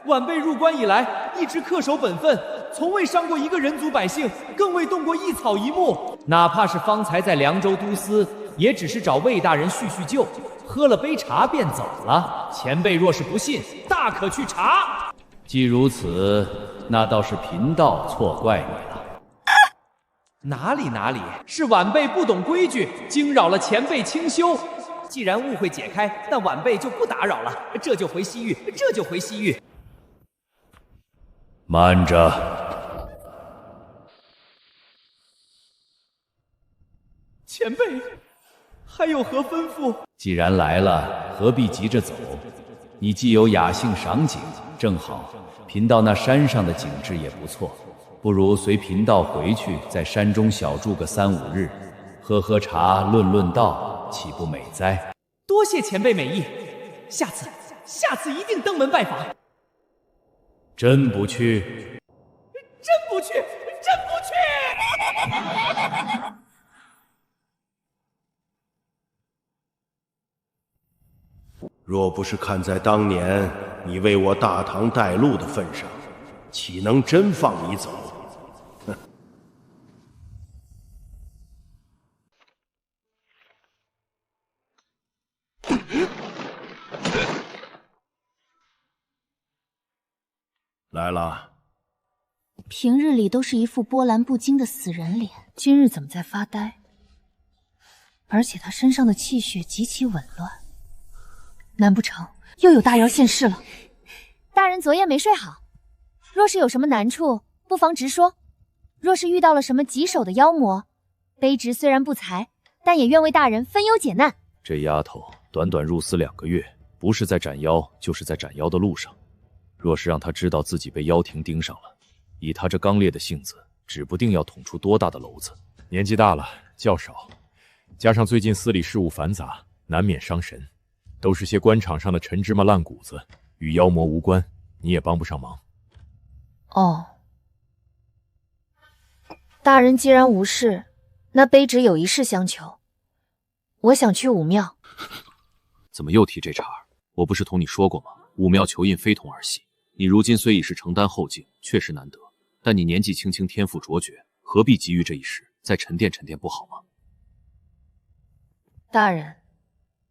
晚辈入关以来，一直恪守本分，从未伤过一个人族百姓，更未动过一草一木。哪怕是方才在凉州都司，也只是找魏大人叙叙旧，喝了杯茶便走了。前辈若是不信，大可去查。既如此，那倒是贫道错怪你了。哪里，是晚辈不懂规矩，惊扰了前辈清修。既然误会解开，那晚辈就不打扰了，这就回西域。慢着，前辈还有何吩咐？既然来了，何必急着走？你既有雅兴赏景，正好贫道那山上的景致也不错，不如随贫道回去，在山中小住个3、5日，喝茶，论道，岂不美哉？多谢前辈美意，下次一定登门拜访。真不去？真不去！若不是看在当年你为我大唐带路的份上，岂能真放你走？哼！来了。平日里都是一副波澜不惊的死人脸，今日怎么在发呆？而且他身上的气血极其紊乱，难不成又有大妖现世了？大人昨夜没睡好，若是有什么难处，不妨直说。若是遇到了什么棘手的妖魔，卑职虽然不才，但也愿为大人分忧解难。这丫头短短入司2个月，不是在斩妖，就是在斩妖的路上。若是让她知道自己被妖庭盯上了，以她这刚烈的性子，指不定要捅出多大的篓子。年纪大了，较少，加上最近司里事务繁杂，难免伤神。都是些官场上的陈芝麻烂谷子，与妖魔无关，你也帮不上忙。哦，大人既然无事，那卑职有一事相求。我想去武庙。怎么又提这茬儿？我不是同你说过吗？武庙求印非同儿戏。你如今虽已是承担后进，确实难得，但你年纪轻轻，天赋卓绝，何必急于这一时？再沉淀沉淀不好吗？大人，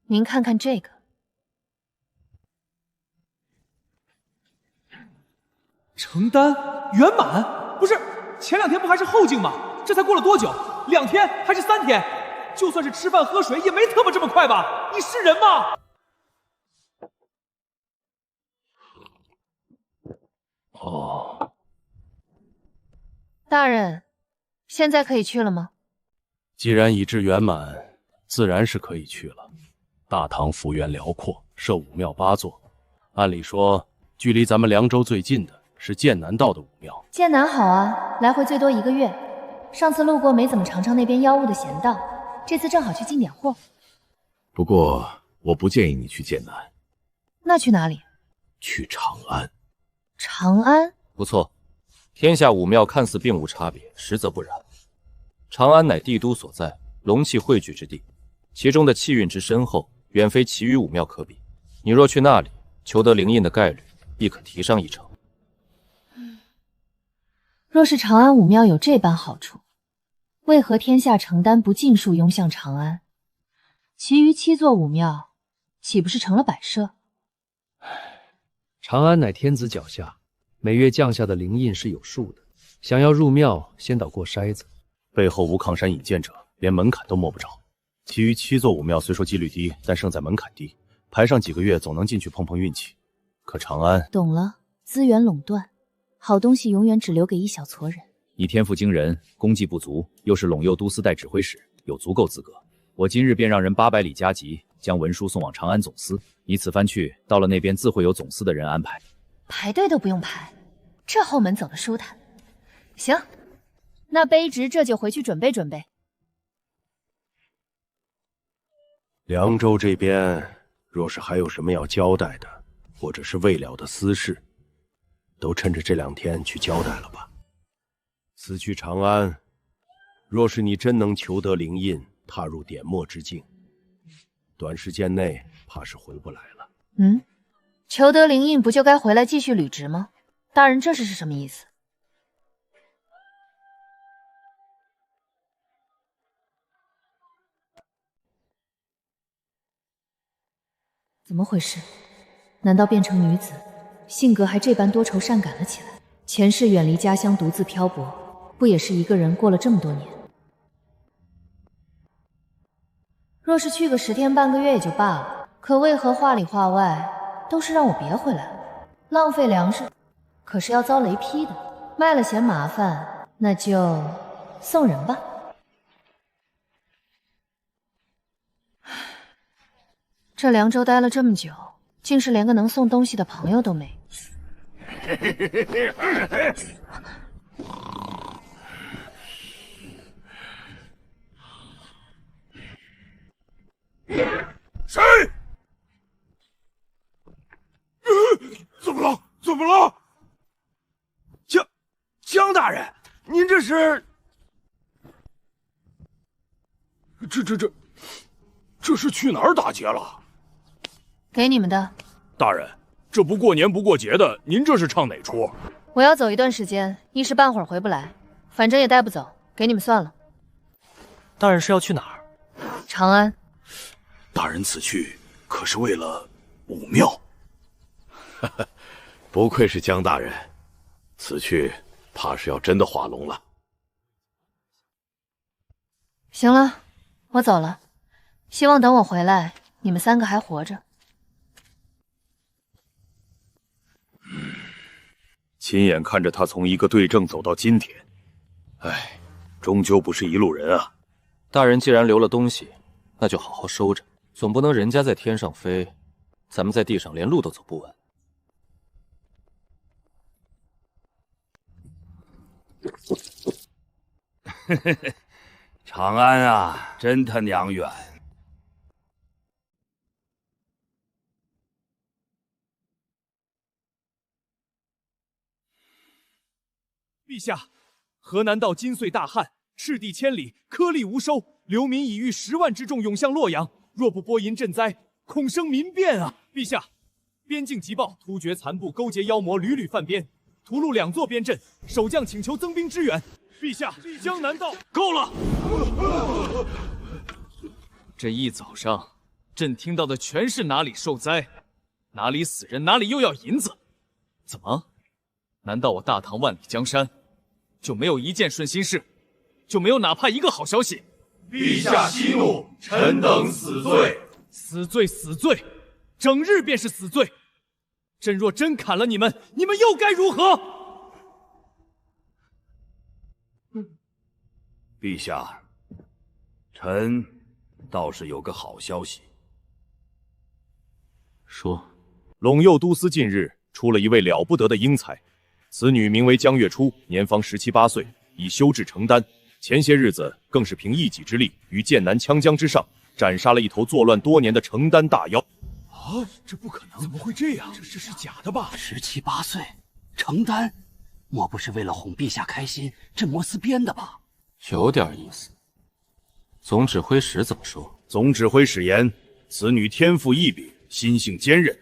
您看看这个。成丹圆满？不是，前2天不还是后进吗？这才过了多久？2天还是3天？就算是吃饭喝水，也没特么这么快吧？你是人吗？哦，大人，现在可以去了吗？既然已至圆满，自然是可以去了。大唐幅员辽阔，设武庙8座，按理说，距离咱们凉州最近的是剑南道的武庙。剑南好啊，来回最多1个月。上次路过没怎么尝尝那边妖物的咸道，这次正好去进点货。不过我不建议你去剑南。那去哪里？去长安。长安？不错，天下武庙看似并无差别，实则不然。长安乃帝都所在，龙气汇聚之地，其中的气运之深厚，远非其余武庙可比。你若去那里，求得灵印的概率亦可提上一成。若是长安武庙有这般好处，为何天下承丹不尽数拥向长安？其余7座武庙岂不是成了摆设？长安乃天子脚下，每月降下的灵印是有数的。想要入庙，先得过筛子。背后无抗山引荐者，连门槛都摸不着。其余7座武庙虽说几率低，但胜在门槛低，排上几个月总能进去碰碰运气。可长安，懂了，资源垄断，好东西永远只留给一小撮人。你天赋惊人，功绩不足，又是陇右都司代指挥使，有足够资格。我今日便让人800里加急，将文书送往长安总司。你此番去，到了那边自会有总司的人安排。排队都不用排，这后门走得舒坦。行，那卑职这就回去准备准备。凉州这边若是还有什么要交代的，或者是未了的私事，都趁着这2天去交代了吧。此去长安，若是你真能求得灵印，踏入点墨之境，短时间内怕是回不来了。求得灵印不就该回来继续履职吗？大人这是什么意思？怎么回事？难道变成女子，性格还这般多愁善感了起来？前世远离家乡独自漂泊，不也是一个人过了这么多年？若是去个10天半个月也就罢了，可为何话里话外都是让我别回来了？浪费粮食，可是要遭雷劈的。卖了嫌麻烦，那就送人吧。这凉州待了这么久，竟是连个能送东西的朋友都没。谁？怎么了？怎么了？江大人，您这是？这是去哪儿打劫了？给你们的。大人，这不过年不过节的，您这是唱哪出？我要走一段时间，一时半会儿回不来，反正也带不走，给你们算了。大人是要去哪儿？长安。大人此去可是为了武庙？不愧是江大人，此去怕是要真的化龙了。行了，我走了，希望等我回来，你们3个还活着。亲眼看着他从一个对证走到今天，哎，终究不是一路人啊。大人既然留了东西，那就好好收着，总不能人家在天上飞，咱们在地上连路都走不稳。长安啊，真他娘远！陛下，河南道今岁大旱，赤地千里，颗粒无收，流民已逾10万之众涌向洛阳，若不拨银赈灾，恐生民变啊！陛下，边境急报，突厥残部勾结妖魔，屡屡犯边，屠戮2座边镇，守将请求增兵支援。陛下，江南道够了！这一早上，朕听到的全是哪里受灾，哪里死人，哪里又要银子。怎么？难道我大唐万里江山就没有一件顺心事，就没有哪怕一个好消息？陛下息怒，臣等死罪。死罪，死罪，整日便是死罪。朕若真砍了你们，你们又该如何？陛下，臣倒是有个好消息。说，陇右都司近日出了一位了不得的英才，此女名为江月初，年方17、18岁，已修制成丹。前些日子更是凭一己之力，于剑南羌江之上斩杀了一头作乱多年的成丹大妖。啊，这不可能！怎么会这样？这是假的吧？ 17、18岁，成丹，莫不是为了哄陛下开心，镇魔司编的吧？有点意思。总指挥使怎么说？总指挥使言，此女天赋异禀，心性坚韧，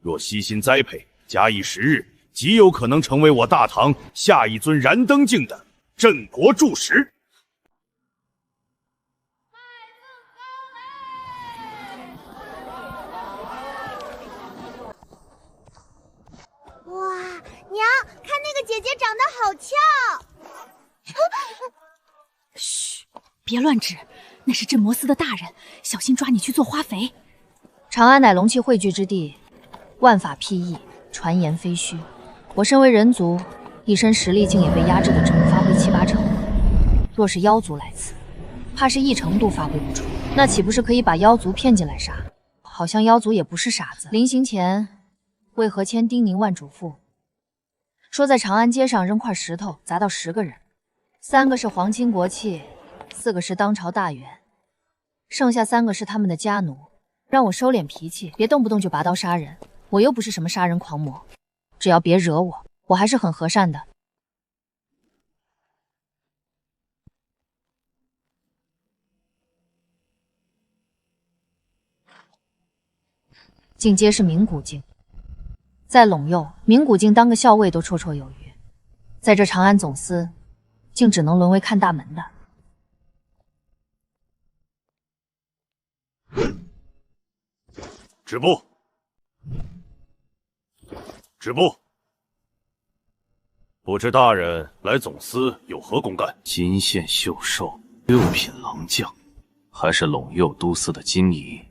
若悉心栽培，假以时日，极有可能成为我大唐下一尊燃灯镜的镇国柱石。哇，娘，看那个姐姐长得好俏！嘘，别乱指，那是镇魔司的大人，小心抓你去做花肥。长安乃龙气汇聚之地，万法披翼，传言非虚。我身为人族，一身实力竟也被压制的只能发挥7、8成。若是妖族来此，怕是1成都发挥不出。那岂不是可以把妖族骗进来杀？好像妖族也不是傻子。临行前，魏和谦叮咛万嘱咐，说在长安街上扔块石头砸到10个人，3个是皇亲国戚，4个是当朝大员，剩下3个是他们的家奴。让我收敛脾气，别动不动就拔刀杀人。我又不是什么杀人狂魔，只要别惹我，我还是很和善的。境皆是名古镜，在陇右，名古镜当个校尉都绰绰有余，在这长安总司，竟只能沦为看大门的。止步！止步！不知大人来总司有何公干？金线绣绶，6品郎将，还是陇右都司的金仪。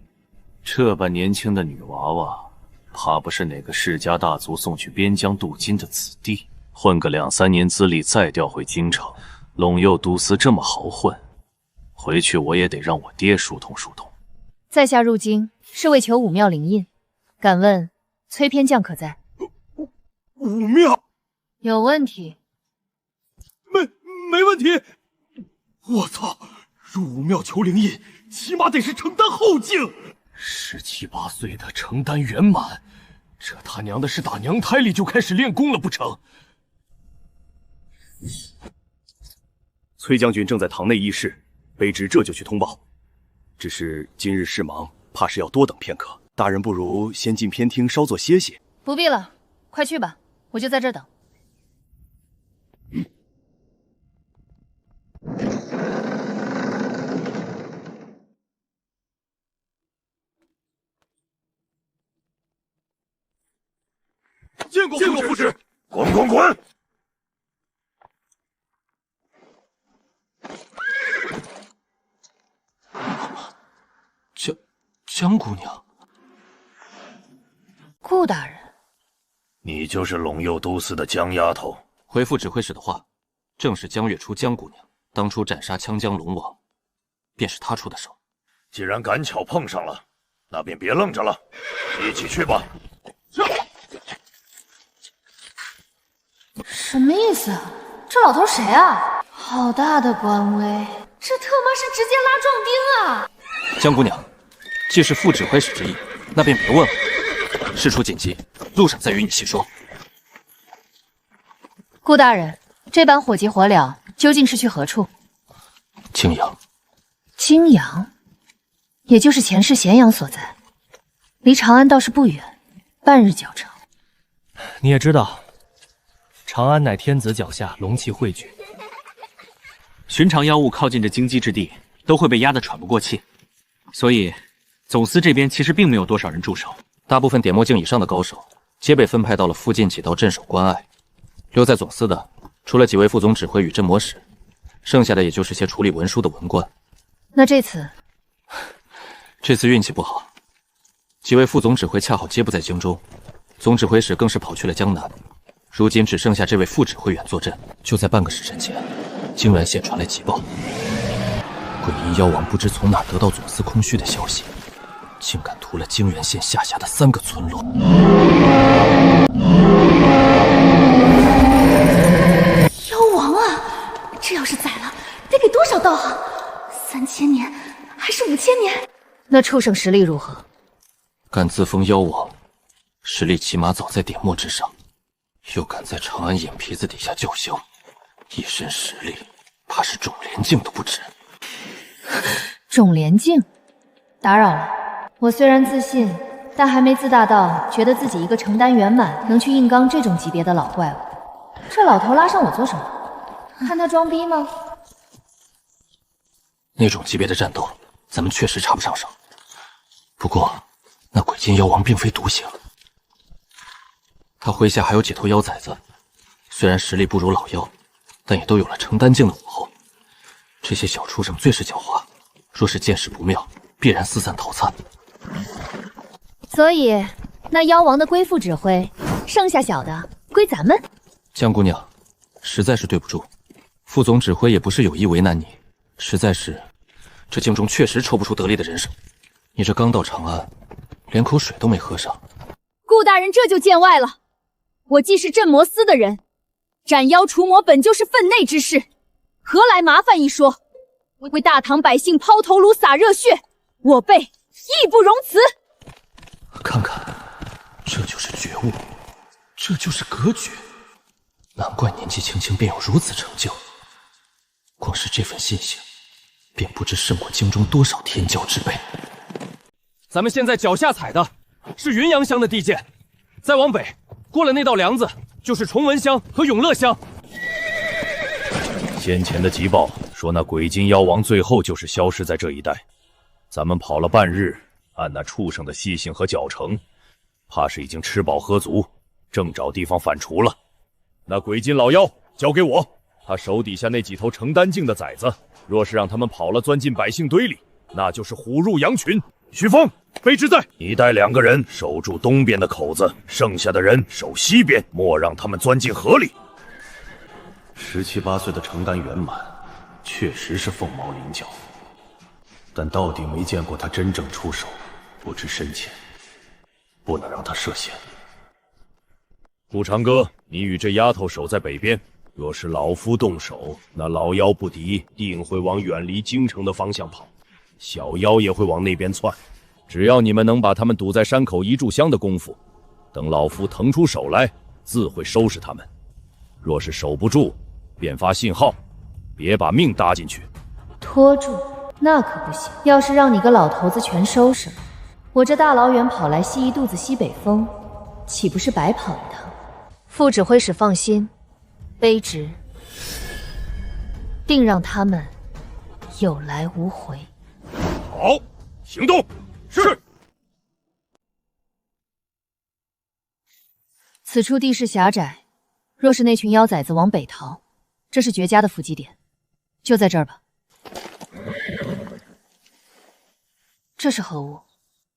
这般年轻的女娃娃，怕不是哪个世家大族送去边疆镀金的子弟。混个2、3年资历，再调回京城。陇右都司这么豪混，回去我也得让我爹疏通疏通。在下入京是为求武庙灵印，敢问崔偏将可在？武庙有问题？没问题。我操！入武庙求灵印，起码得是承丹后境。17、18岁的承丹圆满，这他娘的是打娘胎里就开始练功了不成？崔将军正在堂内议事，卑职这就去通报。只是今日事忙，怕是要多等片刻。大人不如先进偏厅稍作歇息。不必了，快去吧，我就在这儿等。见过副使。滚滚滚！江姑娘，顾大人，你就是陇右都司的江丫头。回复指挥使的话，正是江月初江姑娘当初斩杀羌江龙王，便是她出的手。既然赶巧碰上了，那便别愣着了，一起去吧。什么意思啊？这老头谁啊？好大的官威，这特妈是直接拉壮丁啊！江姑娘，既是副指挥使之意，那便别问了。事出紧急，路上再与你细说。顾大人，这般火急火燎，究竟是去何处？青阳。青阳，也就是前世咸阳所在，离长安倒是不远，半日脚程。你也知道，长安乃天子脚下，龙气汇聚。寻常妖物靠近这荆棘之地，都会被压得喘不过气，所以总司这边其实并没有多少人驻守。大部分点墨境以上的高手，皆被分派到了附近几道镇守关隘。留在总司的，除了几位副总指挥与镇魔使，剩下的也就是些处理文书的文官。那这次运气不好，几位副总指挥恰好皆不在荆州，总指挥使更是跑去了江南。如今只剩下这位副指挥员坐镇。就在半个时辰前，荆然县传来急报，诡异妖王不知从哪得到总司空虚的消息，竟敢屠了荆然县下辖的3个村落。妖王啊！这要是宰了，得给多少道行？3000年还是5000年？那畜生实力如何？敢自封妖王，实力起码早在点墨之上。又敢在长安眼皮子底下叫嚣，一身实力，怕是种连境都不止。种连境？打扰了。我虽然自信，但还没自大到觉得自己一个成丹圆满能去硬刚这种级别的老怪物。这老头拉上我做什么？看他装逼吗？那种级别的战斗，咱们确实插不上手。不过，那鬼金妖王并非独行，他麾下还有几头妖崽子，虽然实力不如老妖，但也都有了成丹境的武后。这些小畜生最是狡猾，若是见势不妙，必然四散逃窜。所以，那妖王的归附指挥，剩下小的归咱们。江姑娘，实在是对不住，副总指挥也不是有意为难你，实在是这境中确实抽不出得力的人手。你这刚到长安，连口水都没喝上。顾大人这就见外了。我既是镇魔司的人，斩妖除魔本就是分内之事，何来麻烦一说？为大唐百姓抛头颅洒热血，我辈义不容辞。看看，这就是觉悟，这就是格局。难怪年纪轻轻便有如此成就，光是这份信心，便不知胜过京中多少天骄之辈。咱们现在脚下踩的是云阳乡的地界，再往北过了那道梁子，就是崇文乡和永乐乡。先前的急报说那鬼金妖王最后就是消失在这一带，咱们跑了半日，按那畜生的习性和脚程，怕是已经吃饱喝足，正找地方反刍了。那鬼金老妖交给我，他手底下那几头成丹境的崽子，若是让他们跑了钻进百姓堆里，那就是虎入羊群。徐峰，卑职在，你带2个人守住东边的口子，剩下的人守西边，莫让他们钻进河里。17、18岁的成丹圆满，确实是凤毛麟角，但到底没见过他真正出手，不知深浅，不能让他涉险。顾长歌，你与这丫头守在北边，若是老夫动手，那老妖不敌，定会往远离京城的方向跑，小妖也会往那边窜。只要你们能把他们堵在山口一炷香的功夫，等老夫腾出手来，自会收拾他们。若是守不住，便发信号，别把命搭进去。拖住那可不行，要是让你个老头子全收拾了，我这大老远跑来吸一肚子西北风，岂不是白跑一趟？副指挥使放心，卑职定让他们有来无回。好，行动！是。此处地势狭窄，若是那群妖崽子往北逃，这是绝佳的伏击点，就在这儿吧。这是何物？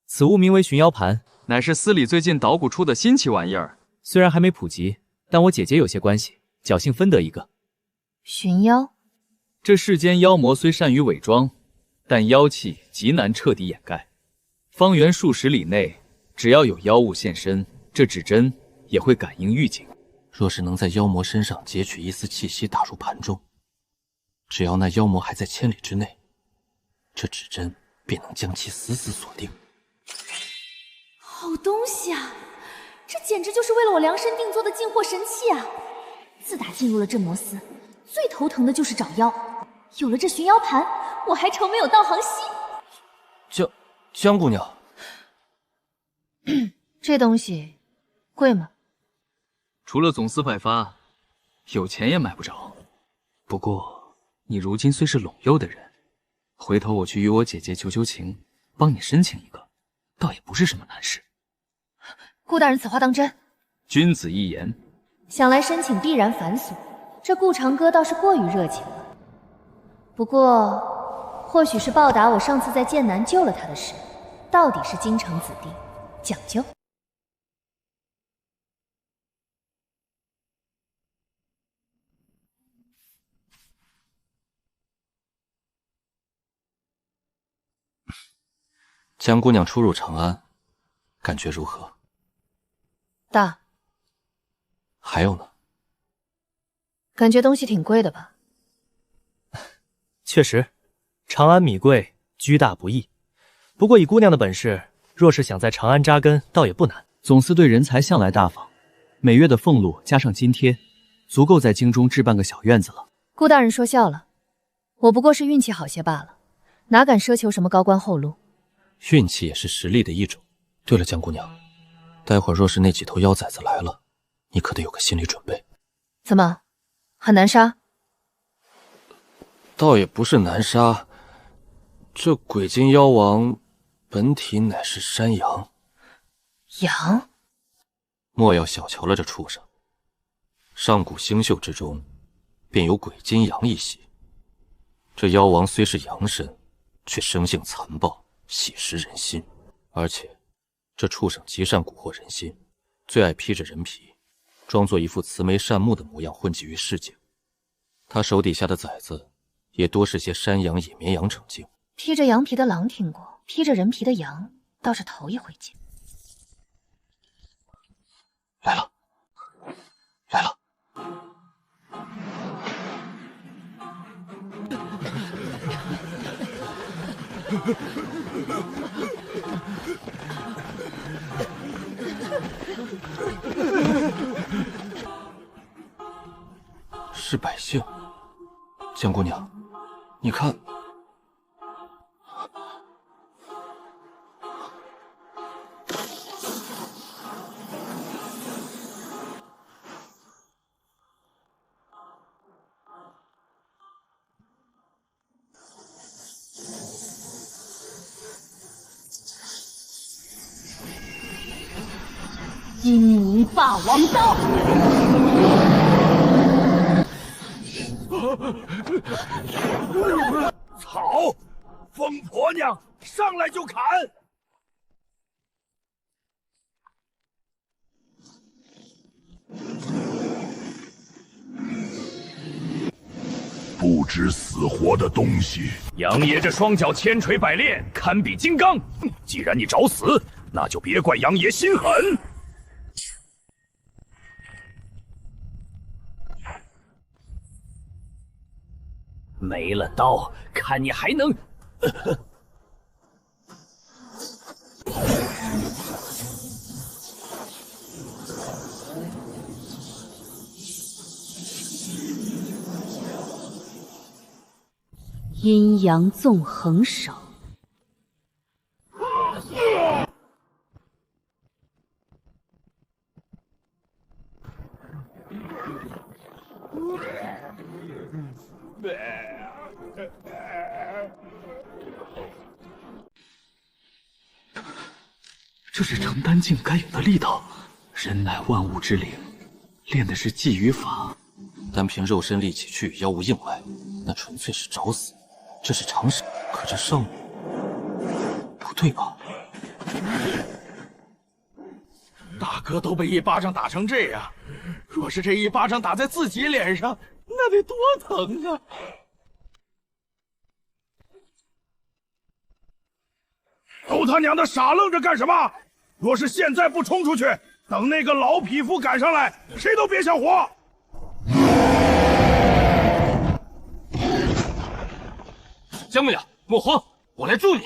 此物名为寻妖盘，乃是司里最近捣鼓出的新奇玩意儿。虽然还没普及，但我姐姐有些关系，侥幸分得一个。寻妖？这世间妖魔虽善于伪装，但妖气极难彻底掩盖。方圆数十里内，只要有妖物现身，这指针也会感应预警。若是能在妖魔身上截取一丝气息打入盘中，只要那妖魔还在千里之内，这指针便能将其死死锁定。好东西啊！这简直就是为了我量身定做的进货神器啊！自打进入了镇魔司，最头疼的就是找妖。有了这寻妖盘，我还愁没有道行吸。江姑娘，这东西贵吗？除了总司派发，有钱也买不着。不过你如今虽是陇右的人，回头我去与我姐姐求求情，帮你申请一个，倒也不是什么难事。顾大人此话当真？君子一言。想来申请必然繁琐，这顾长歌倒是过于热情了。不过，或许是报答我上次在剑南救了他的事，到底是京城子弟，讲究。江姑娘初入长安，感觉如何？大。还有呢？感觉东西挺贵的吧？确实，长安米贵，居大不易。不过以姑娘的本事，若是想在长安扎根，倒也不难。总司对人才向来大方，每月的俸禄加上津贴，足够在京中置办个小院子了。顾大人说笑了，我不过是运气好些罢了，哪敢奢求什么高官厚禄。运气也是实力的一种。对了，江姑娘，待会儿若是那几头妖崽子来了，你可得有个心理准备。怎么，很难杀？倒也不是难杀，这鬼金妖王本体乃是山羊。羊？莫要小瞧了这畜生。上古星宿之中，便有鬼金羊一系。这妖王虽是阳身，却生性残暴，喜食人心。而且，这畜生极善蛊惑人心，最爱披着人皮，装作一副慈眉善目的模样混迹于市井。他手底下的崽子，也多是些山羊、野绵羊成精。披着羊皮的狼听过，披着人皮的羊倒是头一回见。来了，来了！是百姓。江姑娘，你看。金泥霸王刀！草，疯婆娘，上来就砍！不知死活的东西！杨爷这双脚千锤百炼，堪比金刚。既然你找死，那就别怪杨爷心狠。没了刀，看你还能……阴阳纵横手。这是成丹境该有的力道。人乃万物之灵，练的是技与法，单凭肉身力气去与妖物硬来，那纯粹是找死。这是常识，可这圣母不对吧？大哥都被一巴掌打成这样，若是这一巴掌打在自己脸上，那得多疼啊！都他娘的傻愣着干什么？若是现在不冲出去，等那个老匹夫赶上来，谁都别想活！江姑娘，莫慌，我来助你。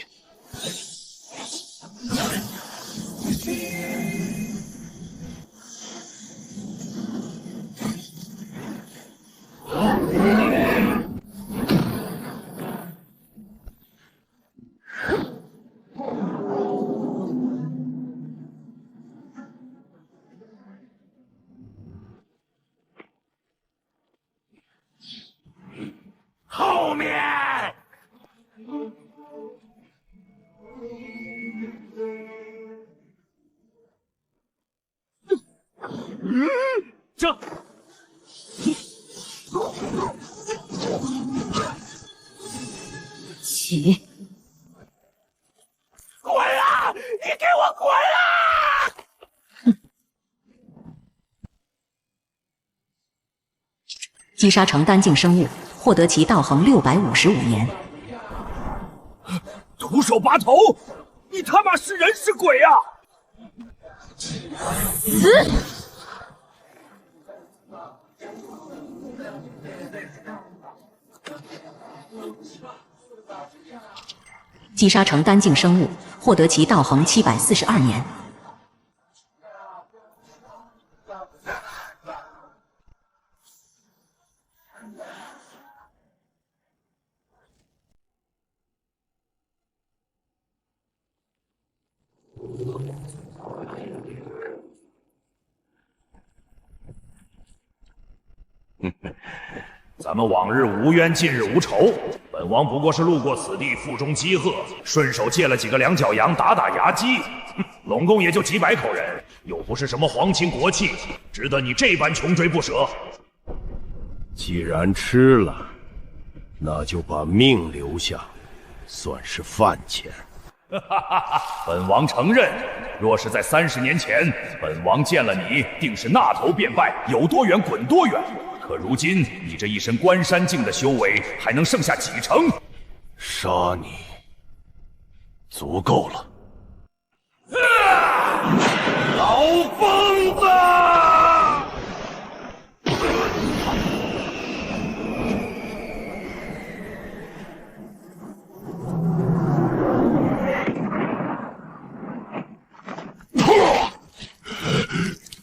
后面！这起！滚啊！你给我滚啊！击杀成丹境生物，获得其道行655年。徒手拔头，你他妈是人是鬼啊！死！击杀成丹境生物，获得其道行742年。咱们往日无冤，近日无仇。本王不过是路过此地，腹中饥饿，顺手借了几个两脚羊打打牙祭。拢共也就几百口人，又不是什么皇亲国戚，值得你这般穷追不舍。既然吃了，那就把命留下，算是饭钱。本王承认，若是在30年前，本王见了你，定是那头便拜，有多远滚多远。可如今，你这一身关山境的修为，还能剩下几成？杀你，足够了。老疯子！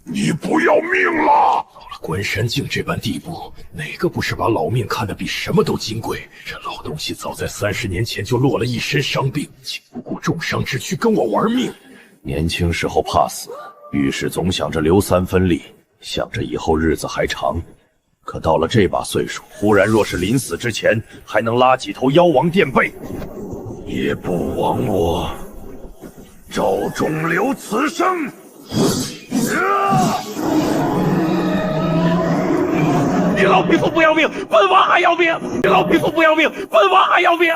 你不要命了！到了关山境这般地步，哪个不是把老命看得比什么都金贵？这老东西早在30年前就落了一身伤病，竟不顾重伤之躯跟我玩命。年轻时候怕死，遇事总想着留3分力，想着以后日子还长。可到了这把岁数，忽然若是临死之前还能拉几头妖王垫背，也不枉我赵仲流此生。你老匹夫不要命，本王还要命！你老匹夫不要命，本王还要命！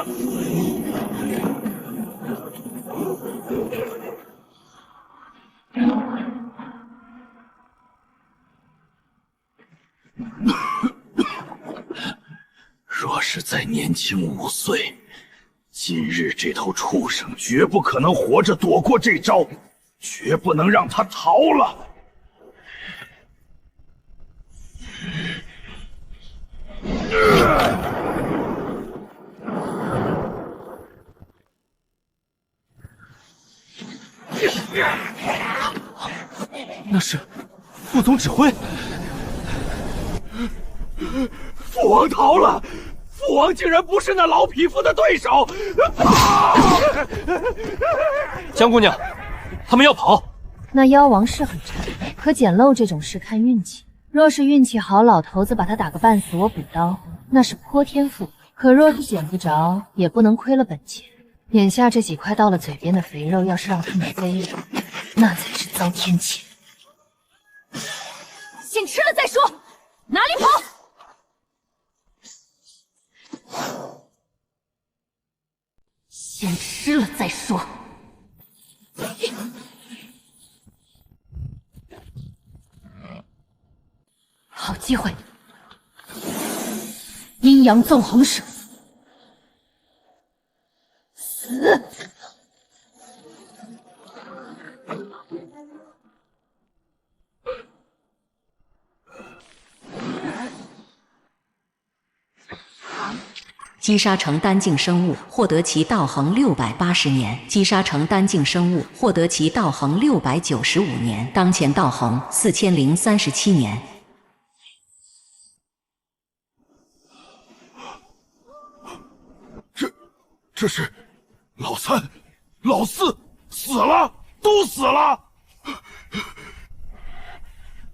若是再年轻5岁，今日这头畜生绝不可能活着躲过这招，绝不能让他逃了。那是副总指挥，父王逃了，父王竟然不是那老匹夫的对手！江姑娘，他们要跑。那妖王是很馋，可捡漏这种事看运气。若是运气好，老头子把他打个半死，我补刀，那是泼天赋；可若是捡不着，也不能亏了本钱。眼下这几块到了嘴边的肥肉，要是让他们飞了，那才是遭天谴。先吃了再说，哪里跑？先吃了再说。好机会，阴阳纵横手，死！击杀成单境生物，获得其道行680年；击杀成单境生物，获得其道行695年。当前道行4037年。这是老三、老四死了，都死了！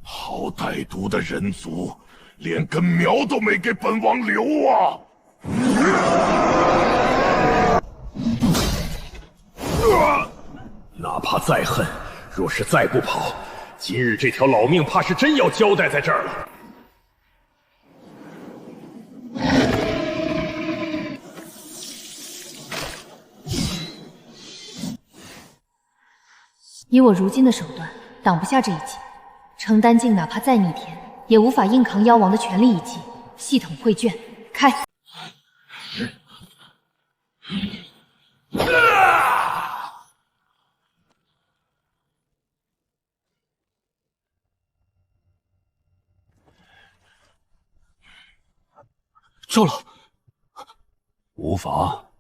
好歹毒的人族，连根苗都没给本王留啊！哪怕再恨，若是再不跑，今日这条老命怕是真要交代在这儿了。以我如今的手段，挡不下这一击。成丹境哪怕再逆天，也无法硬扛妖王的全力一击。系统绘卷，开！赵老，无妨，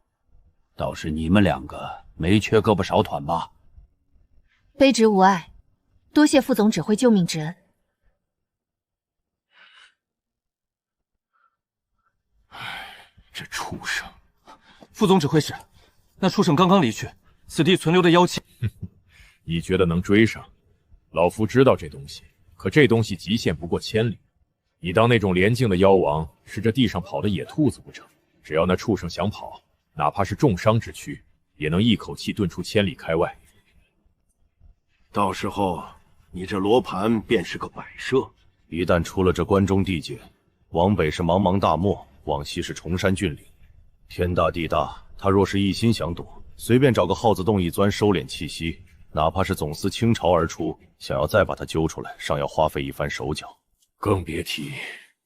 倒是你们2个没缺胳膊少腿吧？卑职无碍，多谢副总指挥救命之恩。这畜生！副总指挥使，那畜生刚刚离去，此地存留的妖气。你觉得能追上？老夫知道这东西，可这东西极限不过千里。你当那种连境的妖王是这地上跑的野兔子不成？只要那畜生想跑，哪怕是重伤之躯，也能一口气遁出千里开外。到时候你这罗盘便是个摆设。一旦出了这关中地界，往北是茫茫大漠，往西是崇山峻岭，天大地大，他若是一心想躲，随便找个耗子洞一钻收敛气息，哪怕是总司倾巢而出，想要再把他揪出来，尚要花费一番手脚。更别提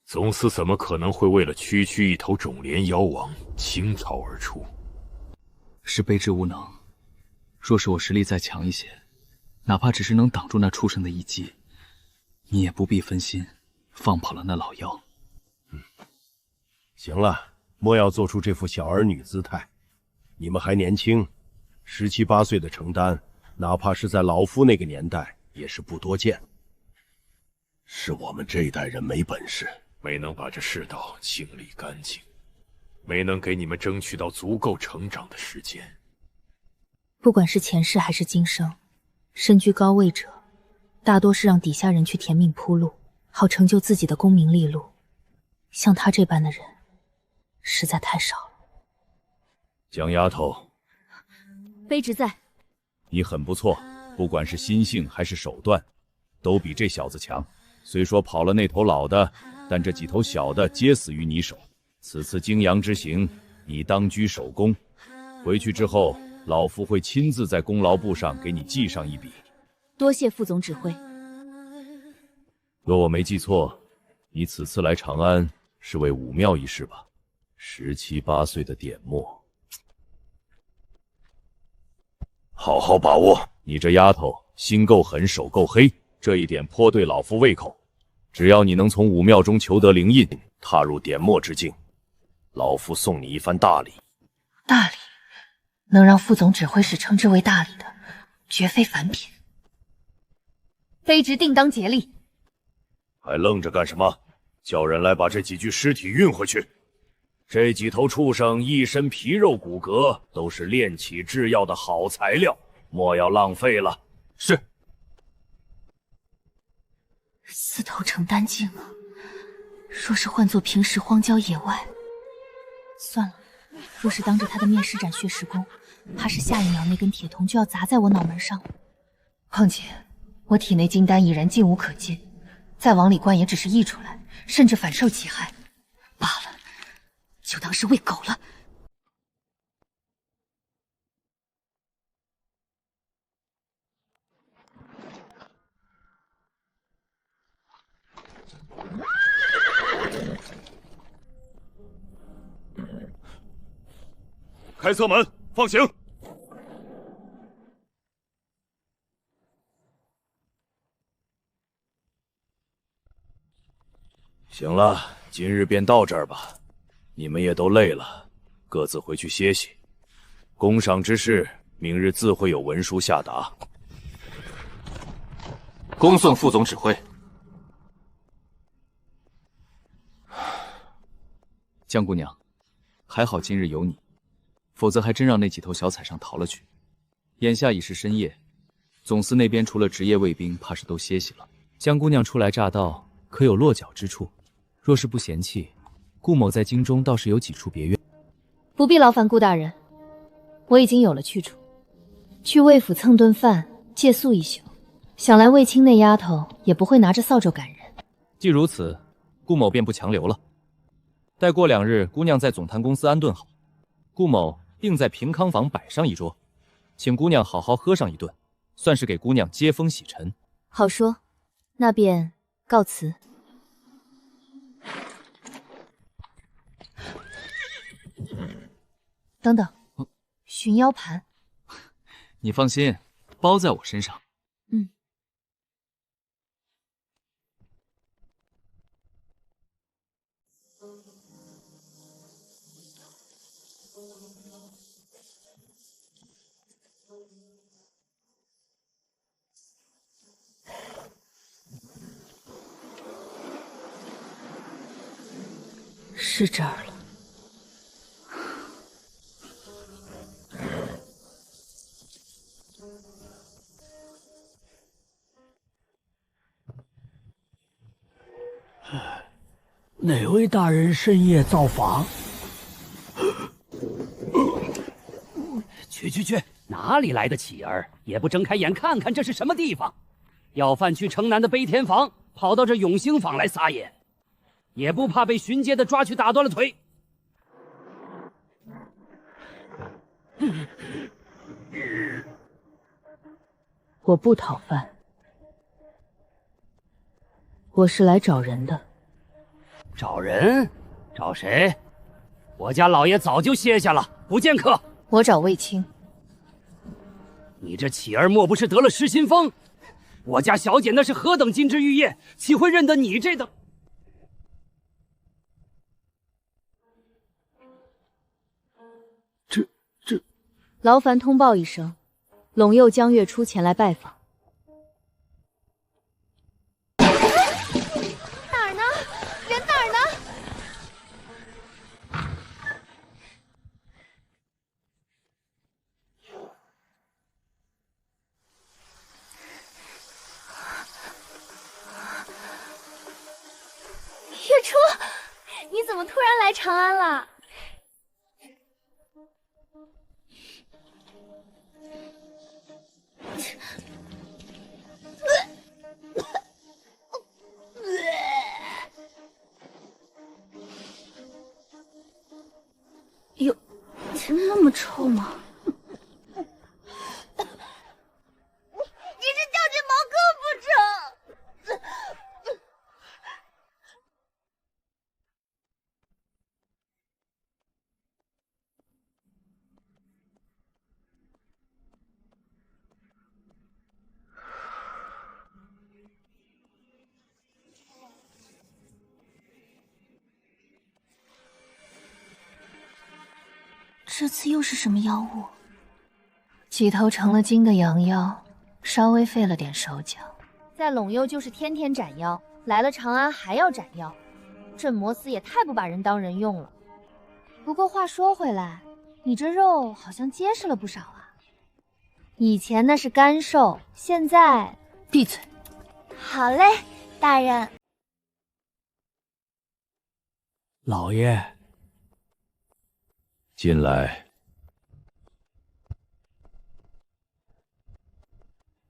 总司怎么可能会为了区区一头种莲妖王倾巢而出？是卑职无能，若是我实力再强一些，哪怕只是能挡住那畜生的一击，你也不必分心，放跑了那老妖。行了，莫要做出这副小儿女姿态。你们还年轻，17、18岁的成丹，哪怕是在老夫那个年代，也是不多见。是我们这一代人没本事，没能把这世道清理干净，没能给你们争取到足够成长的时间。不管是前世还是今生，身居高位者，大多是让底下人去填命铺路，好成就自己的功名利禄。像他这般的人，实在太少了。江丫头，卑职在。你很不错，不管是心性还是手段，都比这小子强。虽说跑了那头老的，但这几头小的皆死于你手。此次泾阳之行，你当居首功。回去之后，老夫会亲自在功劳簿上给你记上一笔。多谢副总指挥。若我没记错，你此次来长安是为武庙一事吧？17、18岁的点墨，好好把握。你这丫头心够狠，手够黑，这一点颇对老夫胃口。只要你能从武庙中求得灵印，踏入点墨之境，老夫送你一番大礼。大礼，能让副总指挥使称之为大礼的，绝非凡品。卑职定当竭力。还愣着干什么？叫人来把这几具尸体运回去。这几头畜生一身皮肉骨骼，都是炼器制药的好材料，莫要浪费了。是。4头成丹境了，若是换作平时荒郊野外，算了。若是当着他的面施展血石功，怕是下一秒那根铁铜就要砸在我脑门上了。况且我体内金丹已然进无可进，再往里灌也只是溢出来，甚至反受其害。罢了，就当是喂狗了。开侧门，放行。行了，今日便到这儿吧。你们也都累了，各自回去歇息。公赏之事，明日自会有文书下达。恭送副总指挥。江姑娘，还好今日有你，否则还真让那几头小踩上逃了去。眼下已是深夜，总司那边除了职业卫兵，怕是都歇息了。江姑娘初来乍到，可有落脚之处？若是不嫌弃，顾某在京中倒是有几处别院。不必劳烦顾大人，我已经有了去处。去魏府蹭顿饭，借宿一宿。想来魏青那丫头也不会拿着扫帚赶人。既如此，顾某便不强留了。待过2日，姑娘在总坛公司安顿好，顾某定在平康坊摆上一桌，请姑娘好好喝上一顿，算是给姑娘接风洗尘。好说，那便告辞。等等，寻妖盘。你放心，包在我身上。是这儿了。哪位大人深夜造访？去，哪里来的乞儿？也不睁开眼看看这是什么地方？要饭去城南的悲天坊，跑到这永兴坊来撒野，也不怕被巡街的抓去打断了腿。我不讨饭，我是来找人的。找人？找谁？我家老爷早就歇下了，不见客。我找卫青。你这乞儿莫不是得了失心疯？我家小姐那是何等金枝玉叶，岂会认得你这等？这……劳烦通报一声，陇右将月初前来拜访。哪儿呢？人哪儿呢？月初，你怎么突然来长安了？有那么臭吗？你是掉进茅坑不成？这次又是什么妖物？几头成了精的阳妖，稍微费了点手脚。在陇右就是天天斩妖，来了长安还要斩妖，镇魔司也太不把人当人用了。不过话说回来，你这肉好像结实了不少啊。以前那是干瘦，现在……闭嘴！好嘞，大人。老爷，进来。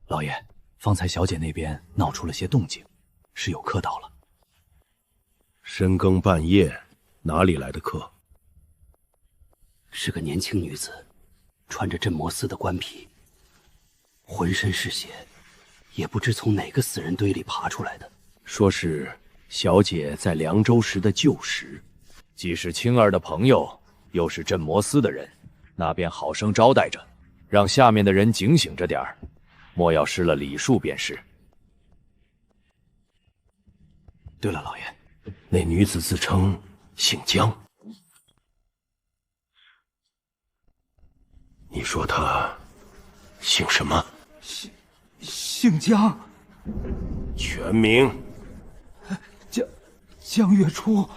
老爷，方才小姐那边闹出了些动静，是有客到了。深更半夜，哪里来的客？是个年轻女子，穿着镇魔司的官皮，浑身是血，也不知从哪个死人堆里爬出来的。说是小姐在凉州时的旧识，既是青儿的朋友，又是镇魔司的人，那便好生招待着，让下面的人警醒着点儿，莫要失了礼数便是。对了，老爷，那女子自称姓江，你说她姓什么？姓江。全名？江月初。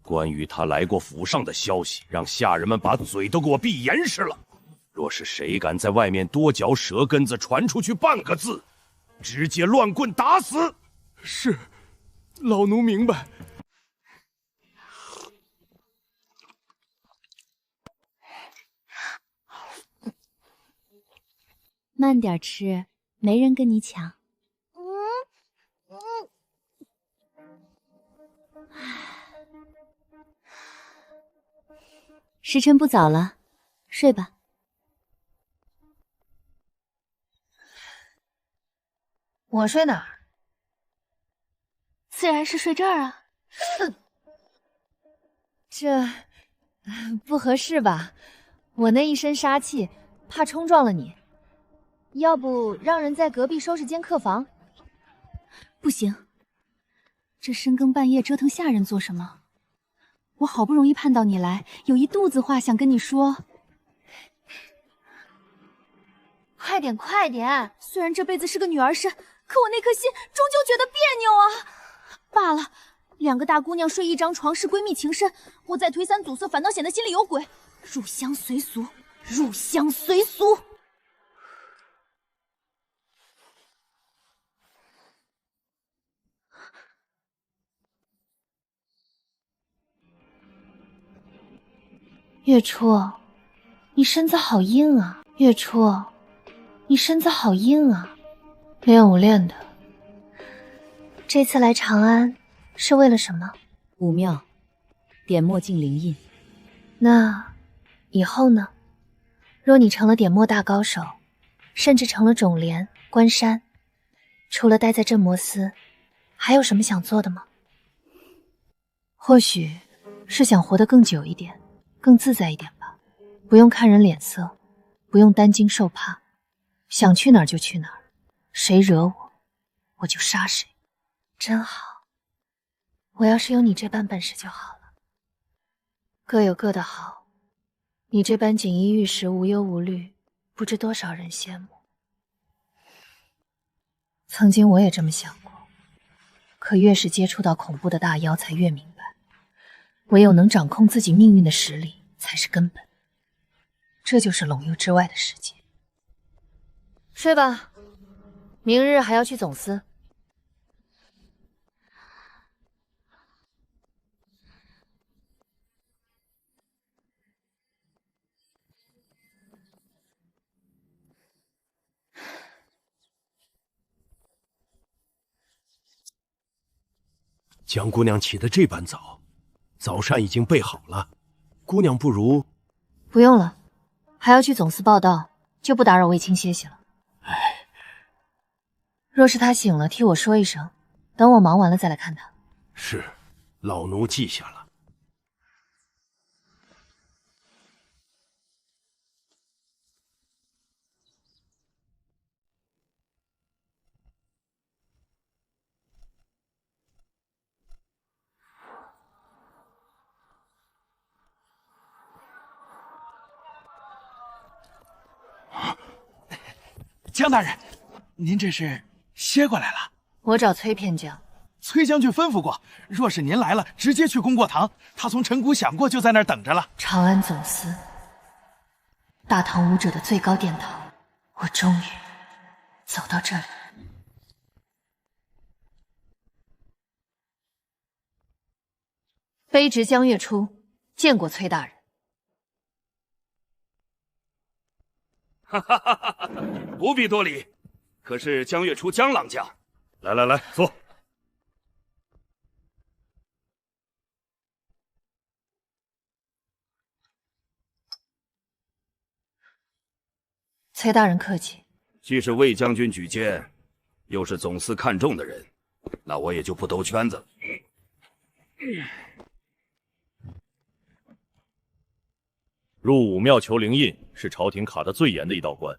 关于他来过府上的消息，让下人们把嘴都给我闭严实了。若是谁敢在外面多嚼舌根子，传出去半个字，直接乱棍打死。是，老奴明白。慢点吃，没人跟你抢。时辰不早了，睡吧。我睡哪儿？自然是睡这儿啊。这不合适吧？我那一身杀气，怕冲撞了你。要不让人在隔壁收拾间客房？不行，这深更半夜折腾下人做什么？我好不容易盼到你来，有一肚子话想跟你说。快点，快点！虽然这辈子是个女儿身，可我那颗心终究觉得别扭啊。罢了，两个大姑娘睡一张床是闺蜜情深，我再推三阻四反倒显得心里有鬼。入乡随俗，入乡随俗。月初，你身子好硬啊！月初，你身子好硬啊！练武练的。这次来长安是为了什么？武庙，点墨镜灵印。那以后呢？若你成了点墨大高手，甚至成了种莲、关山，除了待在镇魔司，还有什么想做的吗？或许是想活得更久一点，更自在一点吧。不用看人脸色，不用担惊受怕，想去哪儿就去哪儿，谁惹我，我就杀谁。真好，我要是有你这般本事就好了。各有各的好，你这般锦衣玉食、无忧无虑，不知多少人羡慕。曾经我也这么想过，可越是接触到恐怖的大妖，才越明白，唯有能掌控自己命运的实力才是根本。这就是陇右之外的世界。睡吧，明日还要去总司。江姑娘起得这般早，早膳已经备好了。姑娘不如……不用了，还要去总司报道，就不打扰卫青歇息了。若是他醒了，替我说一声，等我忙完了再来看他。是，老奴记下了。江大人，您这是歇过来了？我找崔偏将，崔将军吩咐过，若是您来了，直接去功过堂。他从陈谷想过，就在那儿等着了。长安总司，大唐武者的最高殿堂，我终于走到这里。卑职江月初见过崔大人。哈哈哈哈！不必多礼，可是江月初江郎将。来来来，坐。崔大人客气。既是魏将军举荐，又是总司看中的人，那我也就不兜圈子了。入武庙求灵印是朝廷卡得最严的一道关，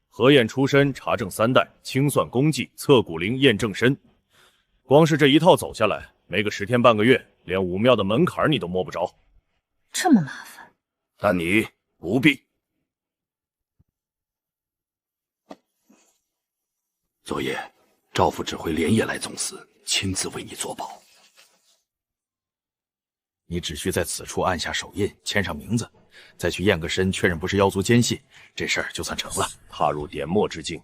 核验出身，查证3代，清算功绩，测骨龄，验正身。光是这一套走下来，没个10天半个月，连武庙的门槛你都摸不着。这么麻烦？但你不必。昨夜，赵府指挥连夜来总司，亲自为你作保。你只需在此处按下手印，签上名字，再去验个身，确认不是妖族奸细，这事儿就算成了。踏入点墨之境，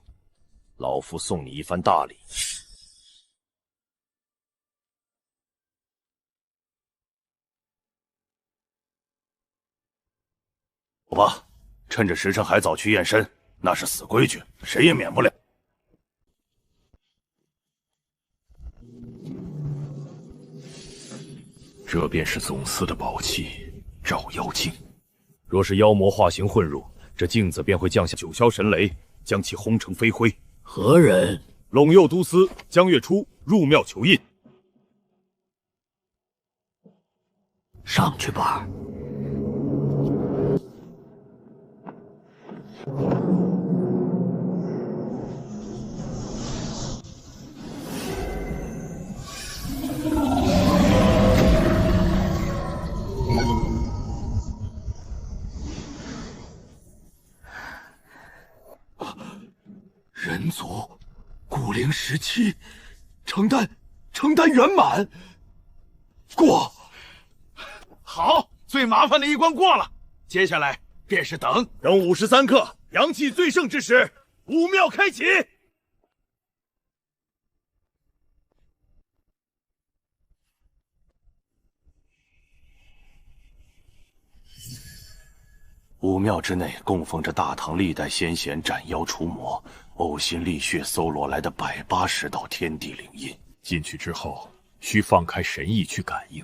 老夫送你一番大礼。走吧，趁着时辰还早去验身，那是死规矩，谁也免不了。这便是总司的宝器照妖镜。若是妖魔化形混入，这镜子便会降下九霄神雷，将其轰成飞灰。何人？陇右都司江月初入庙求印。上去吧。人族骨龄17，成丹圆满，过。好，最麻烦的一关过了。接下来便是等53刻，阳气最盛之时，武庙开启。武庙之内供奉着大唐历代先贤斩妖除魔、呕心沥血搜罗来的180道天地灵印。进去之后，需放开神意去感应。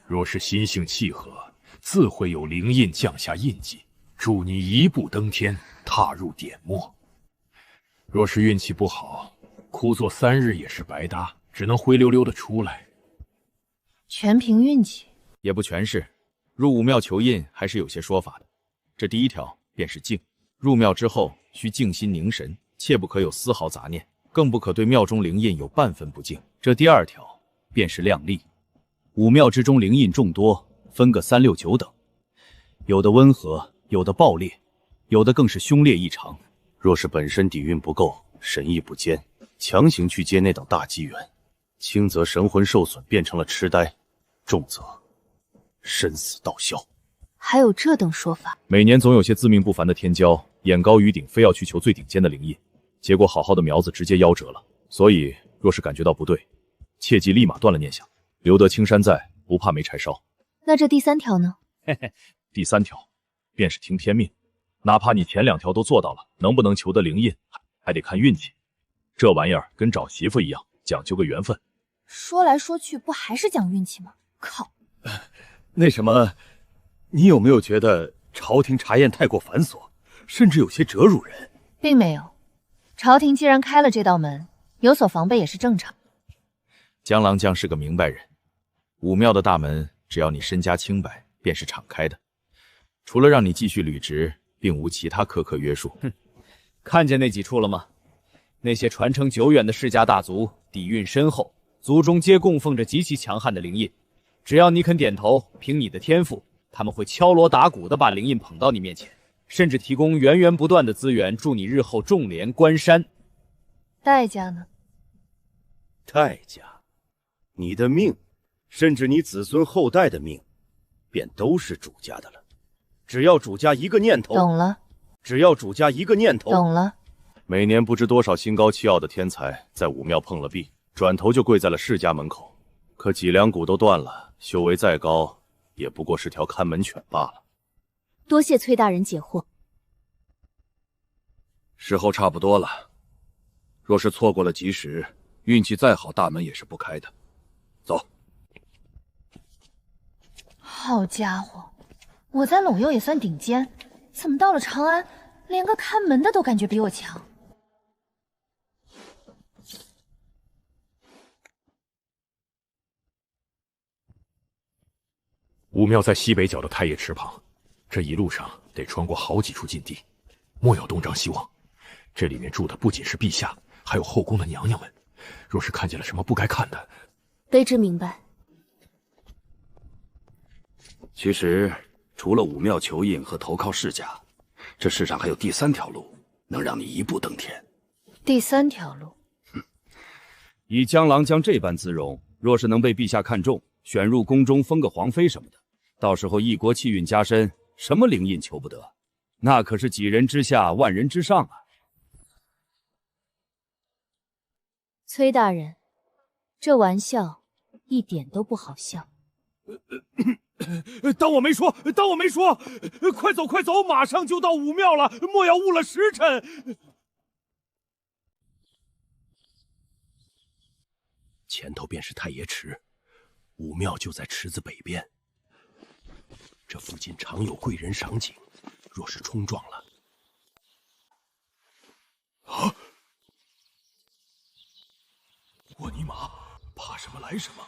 若是心性契合，自会有灵印降下印记，助你一步登天，踏入典墨。若是运气不好，苦做3日也是白搭，只能灰溜溜的出来。全凭运气？也不全是，入武庙求印还是有些说法的。这第一条便是静，入庙之后需静心凝神，切不可有丝毫杂念，更不可对庙中灵印有半分不敬。这第二条便是量力，武庙之中灵印众多，分个3、6、9等，有的温和，有的暴烈，有的更是凶烈异常。若是本身底蕴不够，神意不坚，强行去接那等大机缘，轻则神魂受损变成了痴呆，重则身死道消。还有这等说法？每年总有些自命不凡的天骄，眼高于顶，非要去求最顶尖的灵印，结果好好的苗子直接夭折了。所以，若是感觉到不对，切记立马断了念想，留得青山在，不怕没柴烧。那这第3条呢？嘿嘿，第3条便是听天命，哪怕你前2条都做到了，能不能求得灵印，还得看运气。这玩意儿跟找媳妇一样，讲究个缘分。说来说去，不还是讲运气吗？靠！那什么，你有没有觉得朝廷查验太过繁琐，甚至有些折辱人？并没有，朝廷既然开了这道门，有所防备也是正常。江郎将是个明白人，武庙的大门，只要你身家清白，便是敞开的。除了让你继续履职，并无其他苛刻约束。哼，看见那几处了吗？那些传承久远的世家大族，底蕴深厚，族中皆供奉着极其强悍的灵印。只要你肯点头，凭你的天赋，他们会敲锣打鼓的把灵印捧到你面前，甚至提供源源不断的资源，助你日后种莲观山。代价呢？代价，你的命，甚至你子孙后代的命，便都是主家的了。只要主家一个念头，懂了。只要主家一个念头，懂了。每年不知多少心高气傲的天才在武庙碰了壁，转头就跪在了世家门口，可脊梁骨都断了，修为再高，也不过是条看门犬罢了。多谢崔大人解惑。时候差不多了，若是错过了吉时，运气再好，大门也是不开的。走。好家伙，我在陇右也算顶尖，怎么到了长安，连个看门的都感觉比我强？武庙在西北角的太液池旁，这一路上得穿过好几处禁地，莫要东张西望。这里面住的不仅是陛下，还有后宫的娘娘们。若是看见了什么不该看的，卑职明白。其实，除了武庙求印和投靠世家，这世上还有第3条路，能让你一步登天。第3条路，以江郎将这般姿容，若是能被陛下看中，选入宫中封个皇妃什么的，到时候一国气运加深，什么灵印求不得，那可是几人之下，万人之上啊！崔大人，这玩笑一点都不好笑。当我没说，当我没说！快走，快走，马上就到武庙了，莫要误了时辰。前头便是太液池，武庙就在池子北边。这附近常有贵人赏景，若是冲撞了，啊！我尼玛，怕什么来什么。